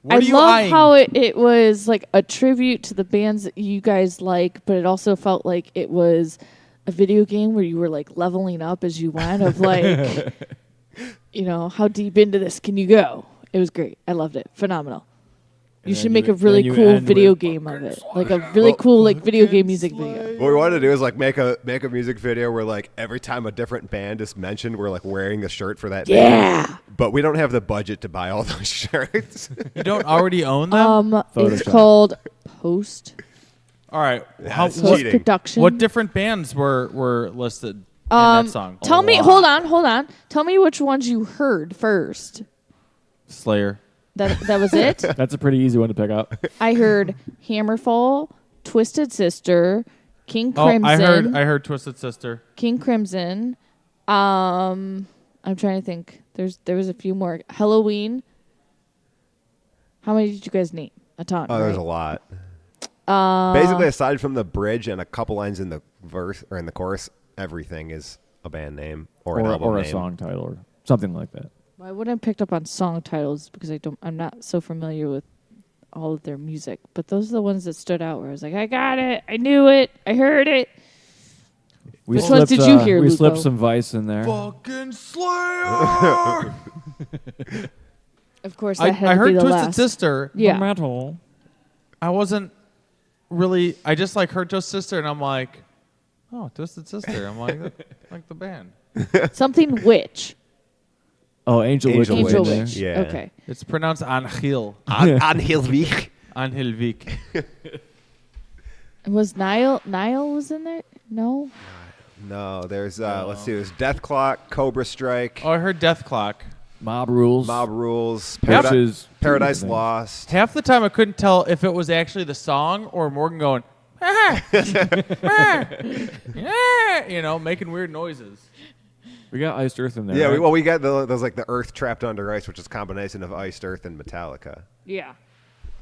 What are you love eyeing? how it was like a tribute to the bands that you guys like, but it also felt like it was a video game where you were like leveling up as you went of like, you know, how deep into this can you go? It was great. I loved it. Phenomenal. You should make a really cool video game of it. Like a really cool like video game music video. What we wanted to do is like make a music video where like every time a different band is mentioned, we're like wearing a shirt for that band. Yeah. But we don't have the budget to buy all those shirts. You don't already own them? It's called Post. All right. Post-production. What different bands were listed in that song? Tell me, hold on. Tell me which ones you heard first. Slayer. That was it? That's a pretty easy one to pick up. I heard Hammerfall, Twisted Sister, King Crimson. I heard Twisted Sister. King Crimson. I'm I'm trying to think. There was a few more. Halloween. How many did you guys name? A ton. Oh, right? there's a lot. Basically, aside from the bridge and a couple lines in the verse or in the chorus, everything is a band name or an album or a name. song title or something like that. Well, I wouldn't have picked up on song titles because I'm not so familiar with all of their music. But those are the ones that stood out where I was like, I got it, I knew it, I heard it. Which ones did you hear, We Luco? slipped some Vice in there. Fucking Slayer! Of course, I that had to heard be the Twisted last. Sister. Yeah. The metal. I wasn't really. I just like heard Twisted Sister, and I'm like, oh, Twisted Sister. I'm like, like the band. Something Witch. Oh, Angel Witch. Angel was in Witch. there. Yeah. Okay. It's pronounced Angel. Anhilvik. Anhilvik. Was Niall was in there? No. No, there's let's see, there's Death Clock, Cobra Strike, Oh, I heard Death Clock. Mob Rules. Mob Rules, Which is Paradise two Lost. Half the time I couldn't tell if it was actually the song or Morgan going, making weird noises. We got Iced Earth in there. Yeah, right? we got those like the Earth Trapped Under Ice, which is a combination of Iced Earth and Metallica. Yeah.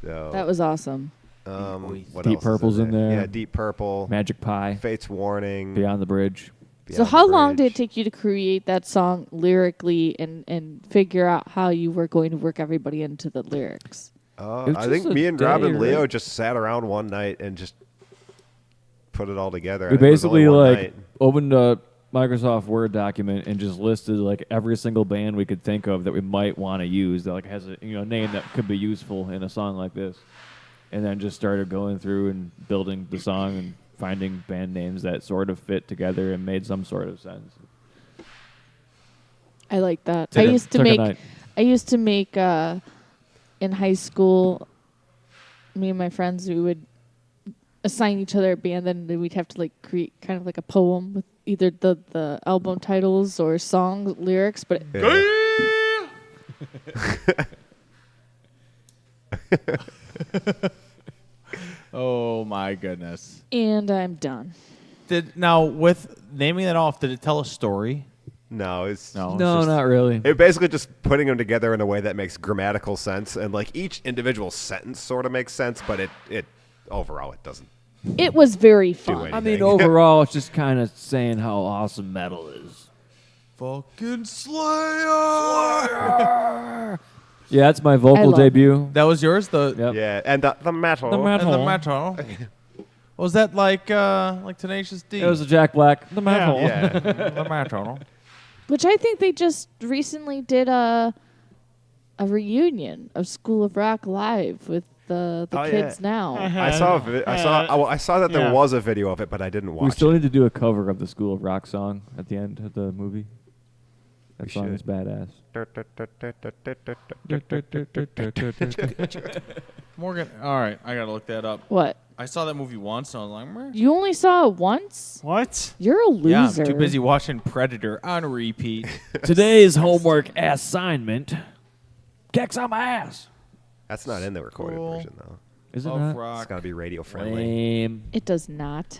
So, That was awesome. what Deep else is Purple's in there. Yeah, Deep Purple, Magic Pie. Fate's Warning, Beyond the Bridge. So how long did it take you to create that song lyrically and figure out how you were going to work everybody into the lyrics? I think me and Rob and Leo just sat around one night and just put it all together. We I think it was only basically one like night. opened a Microsoft Word document and just listed like every single band we could think of that we might want to use that like has a name that could be useful in a song like this, and then just started going through and building the song and finding band names that sort of fit together and made some sort of sense. I like that. Took I a used to make in high school, me and my friends, we would assign each other a band, then we'd have to like create kind of like a poem with either the album titles or song lyrics, but Oh my goodness. and I'm done. With naming it off, did it tell a story? No, it's No, not really. It basically just putting them together in a way that makes grammatical sense, and like each individual sentence sort of makes sense, but it overall it doesn't. It was very fun. I mean, overall, it's just kind of saying how awesome metal is. Fucking Slayer! Yeah, that's my vocal debut. That was yours? Yeah, and the metal. And the metal. Was that like Tenacious D? It was a Jack Black. The metal. Yeah. The metal. Which I think they just recently did a reunion of School of Rock live with the kids now. I saw that there was a video of it, but I didn't watch We still it. need to do a cover of the School of Rock song at the end of the movie. That We song is should. badass. Morgan, all right, I gotta look that up. What? I saw that movie once, and I was like, meh. You only saw it once? What? You're a loser. Yeah, I'm too busy watching Predator on repeat. Today's homework assignment. Kicks on my ass. That's not in the recorded version though. Is it Of not? rock. It's got to be radio friendly. Lame. It does not.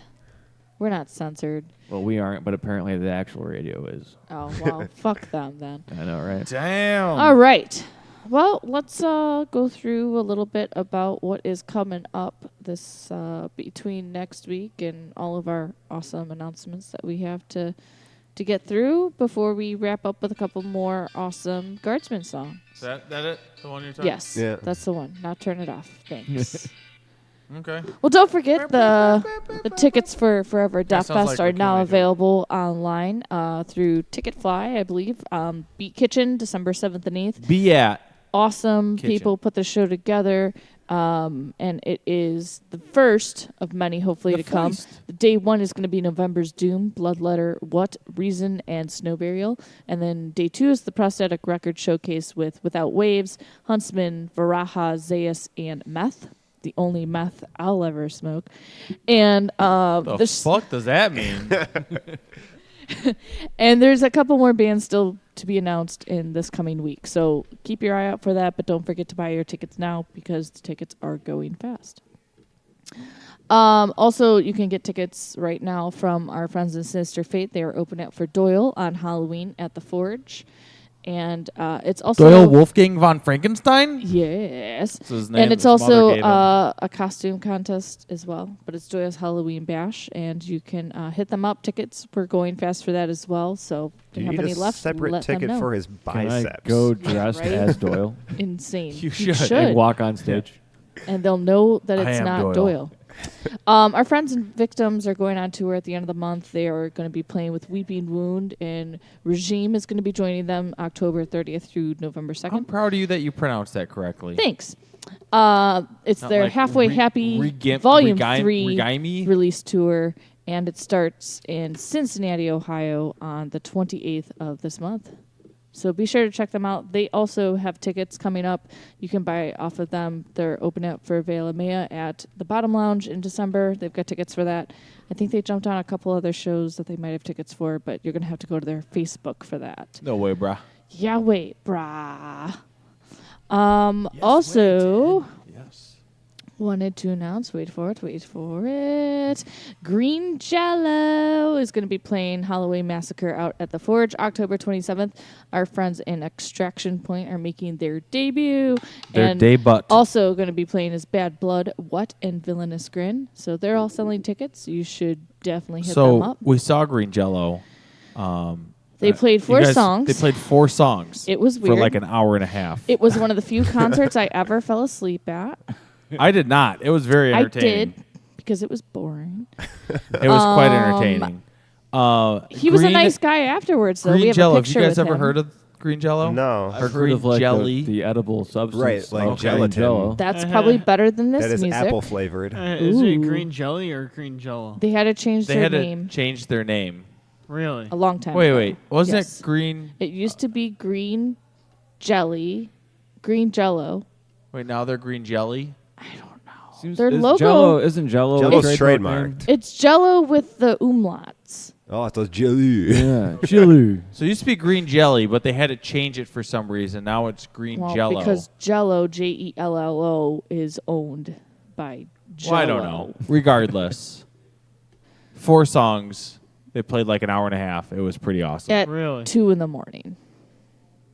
We're not censored. Well, we aren't, but apparently the actual radio is. Oh, well, fuck them then. I know, right? Damn. All right. Well, let's go through a little bit about what is coming up this between next week and all of our awesome announcements that we have to get through before we wrap up with a couple more awesome Guardsman songs. Is that it? The one you're talking? Yes, that's the one. Now turn it off. Thanks. Okay. Well, don't forget the tickets for Forever Death sounds Fest like are now available online through Ticketfly, I believe. Beat Kitchen, December 7th and 8th. Be at. Awesome Kitchen. people put the show together, and it is the first of many, hopefully, The to come. first. The day one is going to be November's Doom, Bloodletter, What, Reason, and Snow Burial. And then day two is the Prosthetic Record Showcase with Without Waves, Huntsman, Varaha, Zayas, and Meth. The only meth I'll ever smoke. And The fuck does that mean? and there's a couple more bands still to be announced in this coming week. So keep your eye out for that, but don't forget to buy your tickets now because the tickets are going fast. Also, you can get tickets right now from our friends in Sinister Fate. They are open for Doyle on Halloween at the Forge. And it's also Doyle Wolfgang von Frankenstein? Yes. That's his name. And it's His mother also gave him. a costume contest as well. But it's Doyle's Halloween Bash, and you can hit them up. Tickets, we're going fast for that as well. So if Do you you have need any a left, separate let them ticket know. for his biceps? Can I go dressed Right? as Doyle? Insane. You should. And walk on stage. And they'll know that I it's am not Doyle. Doyle. Our friends and victims are going on tour at the end of the month. They are going to be playing with Weeping Wound, and Regime is going to be joining them October 30th through November 2nd. I'm proud of you that you pronounced that correctly. Thanks. It's Not their like Halfway Happy Volume 3 release tour, and it starts in Cincinnati, Ohio on the 28th of this month. So be sure to check them out. They also have tickets coming up. You can buy off of them. They're open up for Veil of Maya at the Bottom Lounge in December. They've got tickets for that. I think they jumped on a couple other shows that they might have tickets for, but you're going to have to go to their Facebook for that. No way, brah. Yeah, wait, brah. Also, wanted to announce, wait for it. Green Jello is going to be playing Halloween Massacre out at the Forge October 27th. Our friends in Extraction Point are making their debut. Their and debut. Also going to be playing is Bad Blood, What, and Villainous Grin. So they're all selling tickets. You should definitely hit them up. We saw Green Jello. They played four songs. They played 4 songs. It was for weird. like an hour and a half. It was one of the few concerts I ever fell asleep at. I did not. It was very entertaining. I did because it was boring. It was quite entertaining. He was a nice guy afterwards, though. Green We have Jello. a Have picture you guys with ever him. heard of Green Jello? No. Or I've heard green of like jelly? the edible substance. Right, like of gelatin. green Jello. That's probably better than this That is music. apple flavored. Is it Ooh. green jelly or green jello? They had to change They their had name to change their name. Really? a long time Wait, ago. wait. Wasn't Yes. it green? It used to be green jelly, green Jello. Wait, now they're green jelly? Their logo. Jello isn't Jello Jello's a trademark trademarked. It's Jello with the umlauts. Oh, I thought jelly. name? Yeah, Jello. So it used to be green jelly, but they had to change it for some reason. Now it's green Well, jello. because Jello, Jello, is owned by Jello. Well, I don't know. Regardless, 4 songs. They played like an hour and a half. It was pretty awesome. At Really? 2 in the morning.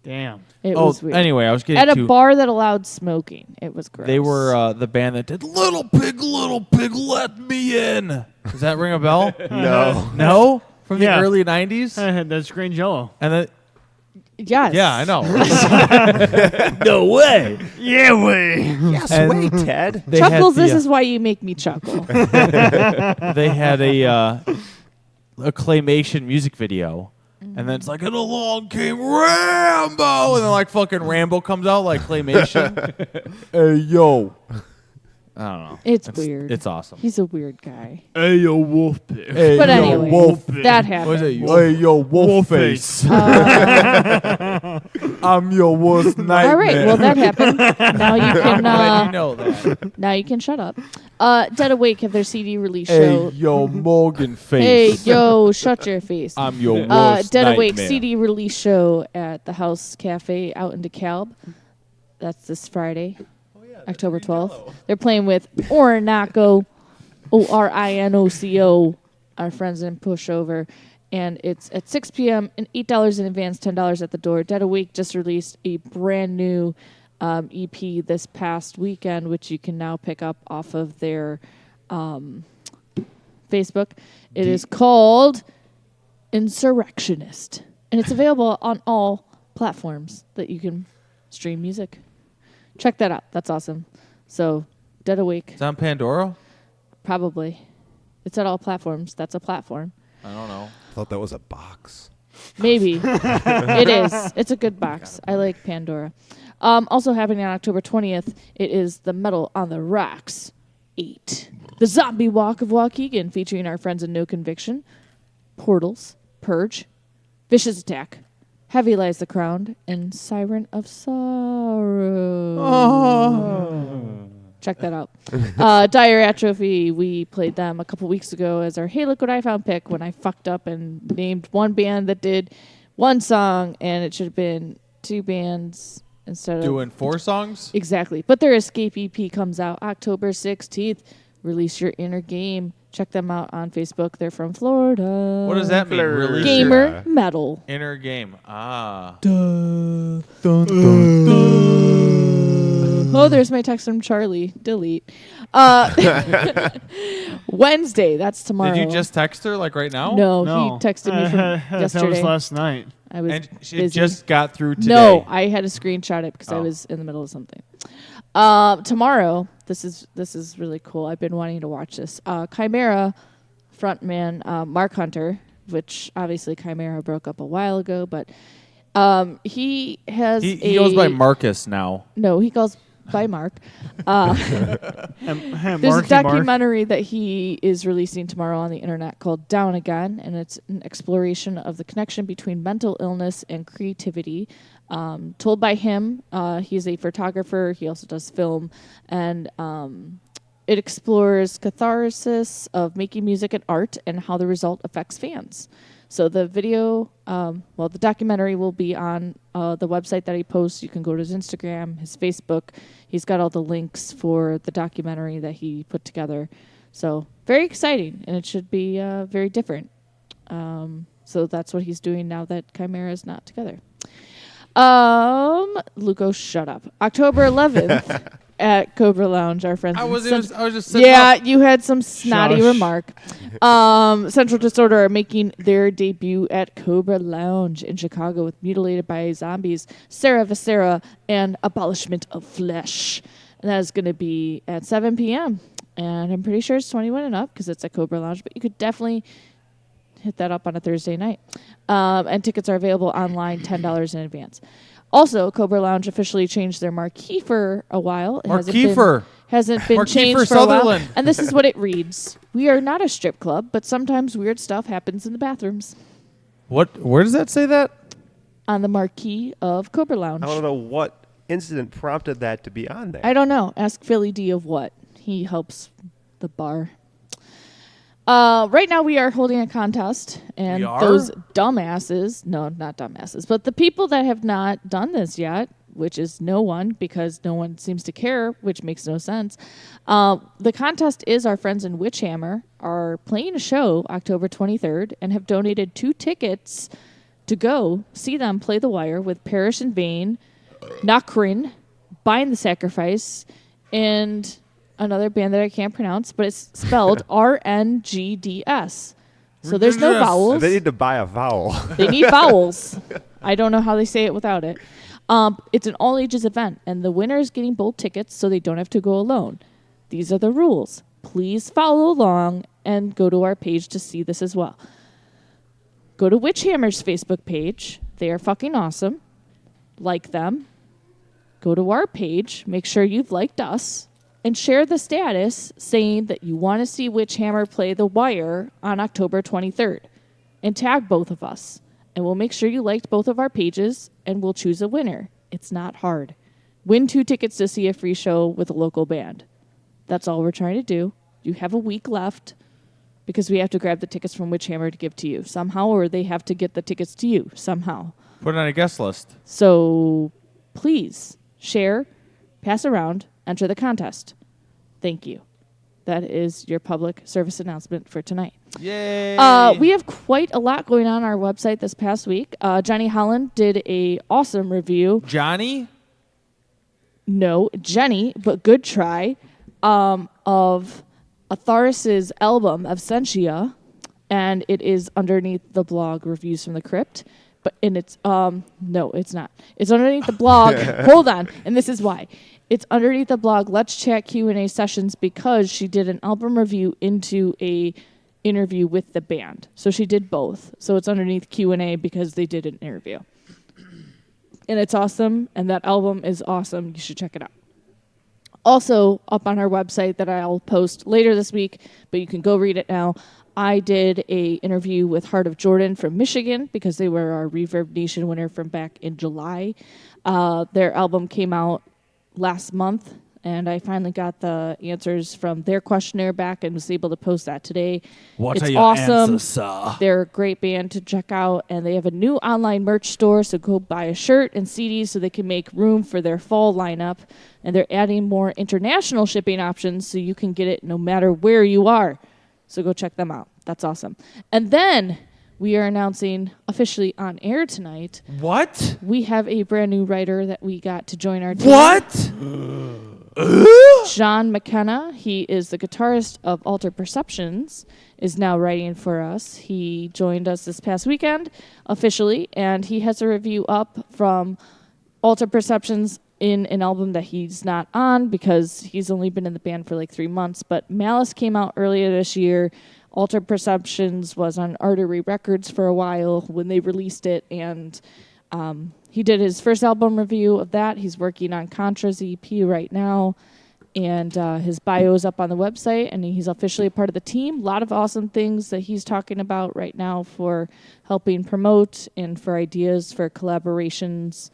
Damn. It was weird. Anyway, I was getting At a to bar that allowed smoking. It was gross. They were the band that did Little Pig, Let Me In. Does that ring a bell? No. No? From the Yeah. early 90s? That's green jello. And then, Yes. yeah, I know. No way. Yeah, way. Yes, And wait, Ted. They had Chuckles, the, this is why you make me chuckle. they had a claymation music video. And then it's like, and along came Rambo! And then like fucking Rambo comes out like claymation. Hey, yo. I don't know. It's weird. It's awesome. He's a weird guy. Hey, yo, wolf pig. Hey, But yo, anyway, wolf. that happened. What is it? Hey, yo, wolf face. I'm your worst nightmare. All right, well that happened. Now you can Glad you know that. now you can shut up. Dead Awake have their CD release Hey, show. yo, Morgan Hey, face. yo, shut your face. I'm your worst Dead Awake nightmare. CD release show at the House Cafe out in DeKalb. That's this Friday, October 12th. They're playing with Orinoco, Orinoco, our friends in Pushover. And it's at 6 p.m. and $8 in advance, $10 at the door. Dead Awake just released a brand new EP this past weekend, which you can now pick up off of their Facebook. It is called Insurrectionist. And it's available on all platforms that you can stream music. Check that out. That's awesome. So, Dead Awake, Is it on Pandora? probably. It's at all platforms. That's a platform. I don't know. I thought that was a box. Maybe. It is. It's a good box. I like Pandora. Also happening on October 20th, it is the Metal on the Rocks 8. The Zombie Walk of Waukegan, featuring our friends in No Conviction, Portals, Purge, Vicious Attack, Heavy Lies the Crown, and Siren of Sorrow. Check that out. Dire Atrophy, we played them a couple weeks ago as our Hey Look What I Found pick when I fucked up and named one band that did one song, and it should have been 2 bands instead of... Doing 4 songs? Exactly. But their Escape EP comes out October 16th. Release Your Inner Game. Check them out on Facebook. They're from Florida. What does that mean? Release Gamer your metal. inner game. Ah. Oh, there's my text from Charlie. Delete. Wednesday. That's tomorrow. Did you just text her like right now? No, he texted me from yesterday. That was last night. I was And she busy. just got through today. No, I had to screenshot it because I Oh. was in the middle of something. Tomorrow, this is really cool. I've been wanting to watch this. Chimera frontman Mark Hunter, which obviously Chimera broke up a while ago, but he has He goes by Marcus now. No, he goes by Mark. There's a documentary that he is releasing tomorrow on the internet called Down Again, and it's an exploration of the connection between mental illness and creativity. Told by him. He's a photographer. He also does film, and it explores catharsis of making music and art and how the result affects fans. So the video, the documentary will be on the website that he posts. You can go to his Instagram, his Facebook. He's got all the links for the documentary that he put together. So very exciting, and it should be very different. So that's what he's doing now that Chimera is not together. Luco, shut up. October 11th at Cobra Lounge, our friends. I was just sitting yeah, up. you had some snotty Shush. remark. Central Disorder are making their debut at Cobra Lounge in Chicago with Mutilated by Zombies, Sarah Viscera, and Abolishment of Flesh. And that is going to be at 7 p.m. And I'm pretty sure it's 21 and up because it's at Cobra Lounge, but you could definitely hit that up on a Thursday night. And tickets are available online, $10 in advance. Also, Cobra Lounge officially changed their marquee for a while. It hasn't been changed for a while. And this is what it reads. We are not a strip club, but sometimes weird stuff happens in the bathrooms. What? Where does that say that? On the marquee of Cobra Lounge. I don't know what incident prompted that to be on there. I don't know. Ask Philly D of what. He helps the bar. Right now we are holding a contest, and those dumbasses, no, not dumbasses, but the people that have not done this yet, which is no one, because no one seems to care, which makes no sense. The contest is our friends in Witchhammer are playing a show October 23rd and have donated 2 tickets to go see them play The Wire with Perish in Vain, Nakrin, Bind the Sacrifice, and another band that I can't pronounce, but it's spelled RNGDS. So there's no vowels. They need to buy a vowel. They need vowels. I don't know how they say it without it. It's an all-ages event, and the winner is getting both tickets so they don't have to go alone. These are the rules. Please follow along and go to our page to see this as well. Go to Witchhammer's Facebook page. They are fucking awesome. Like them. Go to our page. Make sure you've liked us. And share the status saying that you want to see Witchhammer play The Wire on October 23rd. And tag both of us. And we'll make sure you liked both of our pages, and we'll choose a winner. It's not hard. Win 2 tickets to see a free show with a local band. That's all we're trying to do. You have a week left because we have to grab the tickets from Witchhammer to give to you somehow, or they have to get the tickets to you somehow. Put it on a guest list. So please share, pass around, enter the contest. Thank you. That is your public service announcement for tonight. Yay! We have quite a lot going on our website this past week. Johnny Holland did a awesome review. Johnny? No, Jenny, but good try, of Atharis's album, Absentia, and it is underneath the blog Reviews from the Crypt. But it's no, it's not. It's underneath the blog. Hold on, and this is why. It's underneath the blog Let's Chat Q&A Sessions because she did an album review into a interview with the band. So she did both. So it's underneath Q&A because they did an interview. And it's awesome, and that album is awesome. You should check it out. Also, up on our website that I'll post later this week, but you can go read it now, I did a interview with Heart of Jordan from Michigan because they were our Reverb Nation winner from back in July. Their album came out last month, and I finally got the answers from their questionnaire back and was able to post that today. What it's are your awesome. answers, sir? They're a great band to check out, and they have a new online merch store, so go buy a shirt and CDs so they can make room for their fall lineup. And they're adding more international shipping options so you can get it no matter where you are. So go check them out. That's awesome. And then we are announcing officially on air tonight. What? We have a brand new writer that we got to join our team. What? John McKenna. He is the guitarist of Altered Perceptions, is now writing for us. He joined us this past weekend officially, and he has a review up from Altered Perceptions in an album that he's not on because he's only been in the band for like 3 months. But Malice came out earlier this year. Altered Perceptions was on Artery Records for a while when they released it, and he did his first album review of that. He's working on Contra's EP right now, and his bio is up on the website, and he's officially a part of the team. A lot of awesome things that he's talking about right now for helping promote and for ideas for collaborations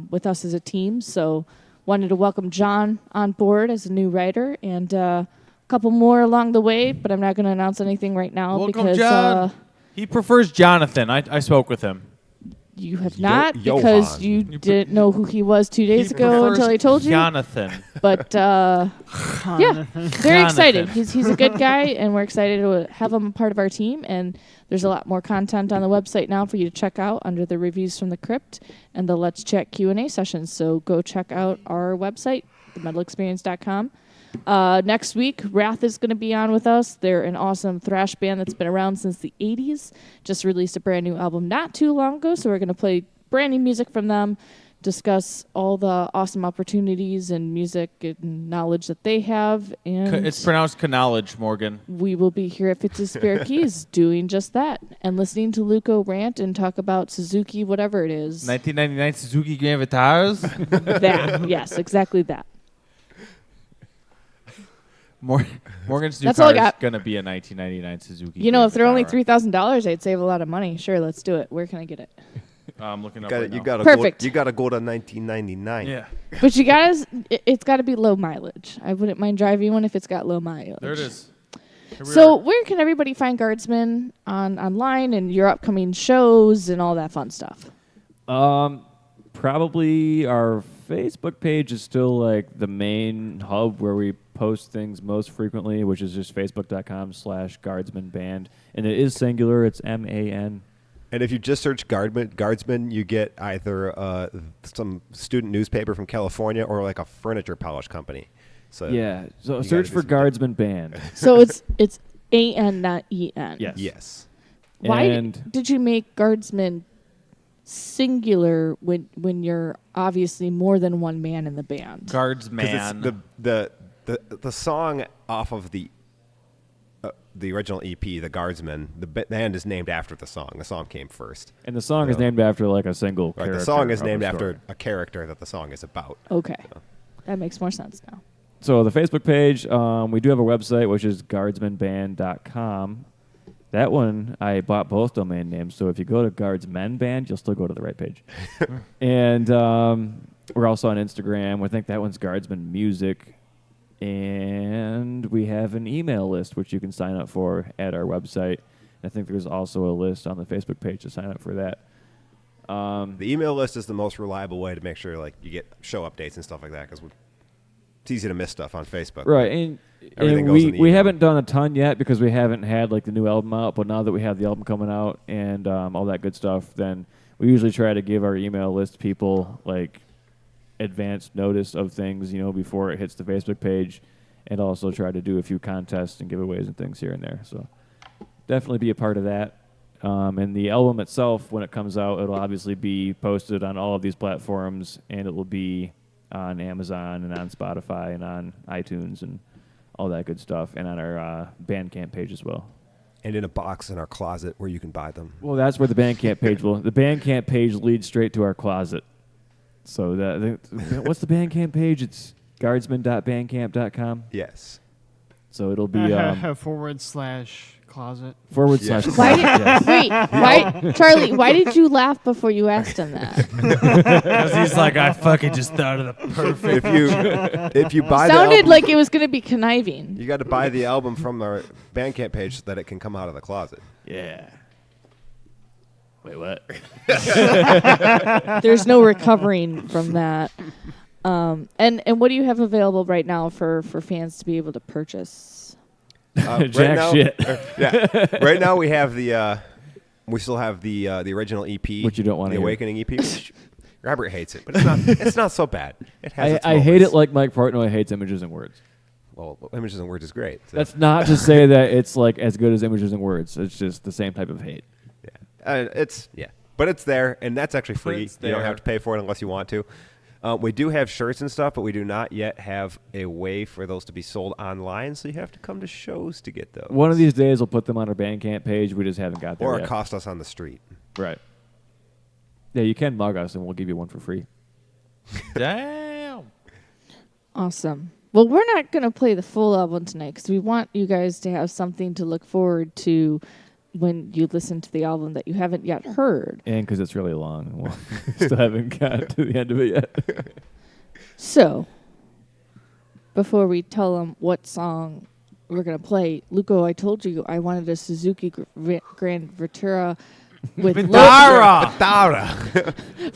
with us as a team. So wanted to welcome John on board as a new writer, and a couple more along the way, but I'm not going to announce anything right now. Welcome, because John. He prefers Jonathan. I spoke with him. You have not, Johan. because you didn't know who he was 2 days ago until I told you. Jonathan. But yeah, very excited. He's a good guy, and we're excited to have him a part of our team. And there's a lot more content on the website now for you to check out under the reviews from the Crypt and the Let's Chat Q&A sessions. So go check out our website, themetalexperience.com. Next week, Wrath is going to be on with us. They're an awesome thrash band that's been around since the 80s. Just released a brand new album not too long ago, so we're going to play brand new music from them, discuss all the awesome opportunities and music and knowledge that they have. And It's pronounced knowledge, Morgan. we will be here at Fitz's Spare Keys doing just that and listening to Luco rant and talk about Suzuki, whatever it is. 1999 Suzuki Grand Vitars. That, yes, exactly that. Morgan's new That's all car I is got. going to be a 1999 Suzuki. You know, Grand if they're only Vitara. $3,000, I'd save a lot of money. Sure, let's do it. Where can I get it? I'm looking up Gotta- right you now. gotta Perfect. you got to go to 1999. Yeah. But you guys, it's got to be low mileage. I wouldn't mind driving one if it's got low mileage. There it is. Here we So are. where can everybody find Guardsman online and your upcoming shows and all that fun stuff? Probably our Facebook page is still like the main hub where we post things most frequently, which is just facebook.com/guardsmanband. And it is singular. It's MAN. And if you just search Guardsman, you get either some student newspaper from California or like a furniture polish company. So Yeah. So you search gotta do for some- Guardsman Band. So it's AN, not EN. Yes. Yes. Why And did you make Guardsman singular when you're obviously more than one man in the band? Guardsman. The song off of the original EP, The Guardsman, the band is named after the song. The song came first. And the song is named after like a single Right, character. the song is of a named story. after a character that the song is about. Okay. That makes more sense now. So the Facebook page, we do have a website, which is guardsmanband.com. That one, I bought both domain names, so if you go to Guardsmen Band, you'll still go to the right page. And we're also on Instagram. I think that one's Guardsman Music. And we have an email list, which you can sign up for at our website. I think there's also a list on the Facebook page to sign up for that. The email list is the most reliable way to make sure like you get show updates and stuff like that, because it's easy to miss stuff on Facebook. Right, and Everything goes in the we email. haven't done a ton yet because we haven't had like the new album out. But now that we have the album coming out and all that good stuff, then we usually try to give our email list people like advanced notice of things, before it hits the Facebook page, and also try to do a few contests and giveaways and things here and there. So definitely be a part of that. And the album itself, when it comes out, it'll obviously be posted on all of these platforms, and it will be on Amazon and on Spotify and on iTunes and all that good stuff, and on our Bandcamp page as well. And in a box in our closet where you can buy them. Well, that's where the Bandcamp page will. The Bandcamp page leads straight to our closet. So what's the Bandcamp page? It's guardsman.bandcamp.com. Yes. So it'll be /closet. /. Why yes. wait, why, Charlie? Why did you laugh before you asked him that? Because he's like, I fucking just thought of the perfect. If you buy the Sounded album, like it was going to be conniving. you got to buy the album from our Bandcamp page so that it can come out of the closet. Yeah. Wait, what? There's no recovering from that. And what do you have available right now for fans to be able to purchase? Jack shit. Right now we have we still have the original EP, which you don't want the to Awakening EP. Robert hates it, but it's not so bad. It has. I hate it like Mike Portnoy hates Images and Words. Well, Images and Words is great. So. That's not to say that it's like as good as Images and Words. It's just the same type of hate. Yeah, but it's there, and that's actually free. It's You don't there. have to pay for it unless you want to. We do have shirts and stuff, but we do not yet have a way for those to be sold online, so you have to come to shows to get those. One of these days, we'll put them on our Bandcamp page. We just haven't got there Or yet. accost us on the street. Right. Yeah, you can mug us, and we'll give you one for free. Damn. Awesome. Well, we're not going to play the full album tonight because we want you guys to have something to look forward to when you listen to the album that you haven't yet heard. And because it's really long. We still haven't got to the end of it yet. So, before we tell them what song we're going to play, Luco, I told you I wanted a Suzuki Grand Vitara with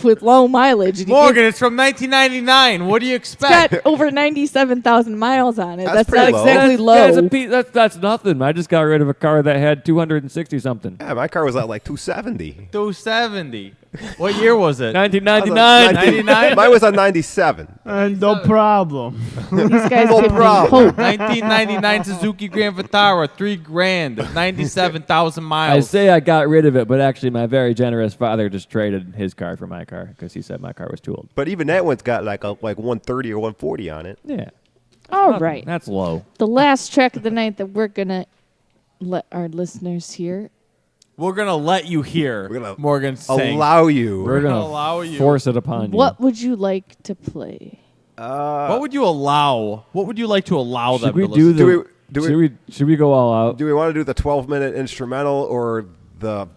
with low mileage. And Morgan, it's from 1999. What do you it's expect? got over 97,000 miles on it. That's pretty not low. exactly low. That's nothing. I just got rid of a car that had 260 something. Yeah, my car was at like 270. 270. What year was it? 1999. 99? Mine was on 97. No problem. These guys No give me problem. hope. 1999 Suzuki Grand Vitara, $3,000, 97,000 miles. I say I got rid of it, but actually my very generous father just traded his car for my car because he said my car was too old. But even that one's got like 130 or 140 on it. Yeah. All right. That's low. The last track of the night that we're going to let our listeners hear. We're going to let you hear Morgan sing. Allow you. We're going allow to you. force it upon you. What would you like to play? What would you allow? What would you like to allow them Should we to do listen the? Should we go all out? Do we want to do the 12-minute instrumental or the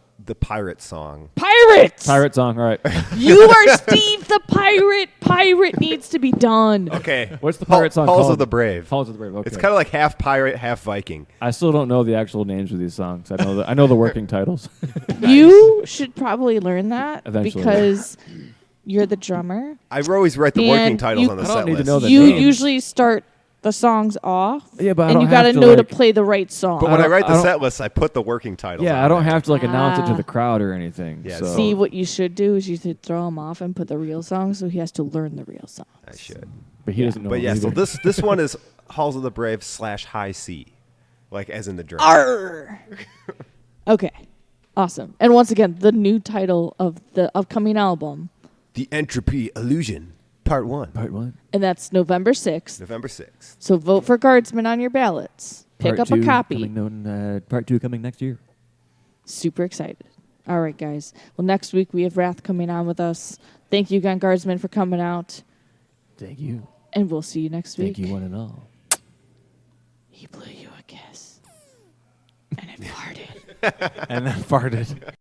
pirate song? Pirates! Pirate song, all right. You are Steve the Pirate. Pirate needs to be done. Okay. What's the pirate song Halls called? of the Brave. Halls of the Brave, okay. It's kind of like half pirate, half Viking. I still don't know the actual names of these songs. I know the working titles. You should probably learn that Eventually. because you're the drummer. I always write the working titles on the I don't set need to list. know the You names. usually start the songs off. Yeah, but I and don't you got to have to, know like- to play the right song. But when I write I the don't- set list, I put the working titles Yeah, on I don't there. have to announce it to Ah. the crowd or anything. Yeah, so. See, what you should do is you should throw him off and put the real song so he has to learn the real song. I should. But he doesn't know. But them yeah, so either. this one is Halls of the Brave / High C. Like as in the drum. Arr! Okay. Awesome. And once again, the new title of the upcoming album, The Entropy Illusion, Part 1. Part 1. and that's November 6th. November 6th. So vote for Guardsman on your ballots. Pick Part up 2 a copy. Part 2 coming next year. Super excited. All right, guys. Well, next week we have Wrath coming on with us. Thank you again, Guardsman, for coming out. Thank you. And we'll see you next week. Thank you, one and all. He blew you a kiss. And it farted. and then farted.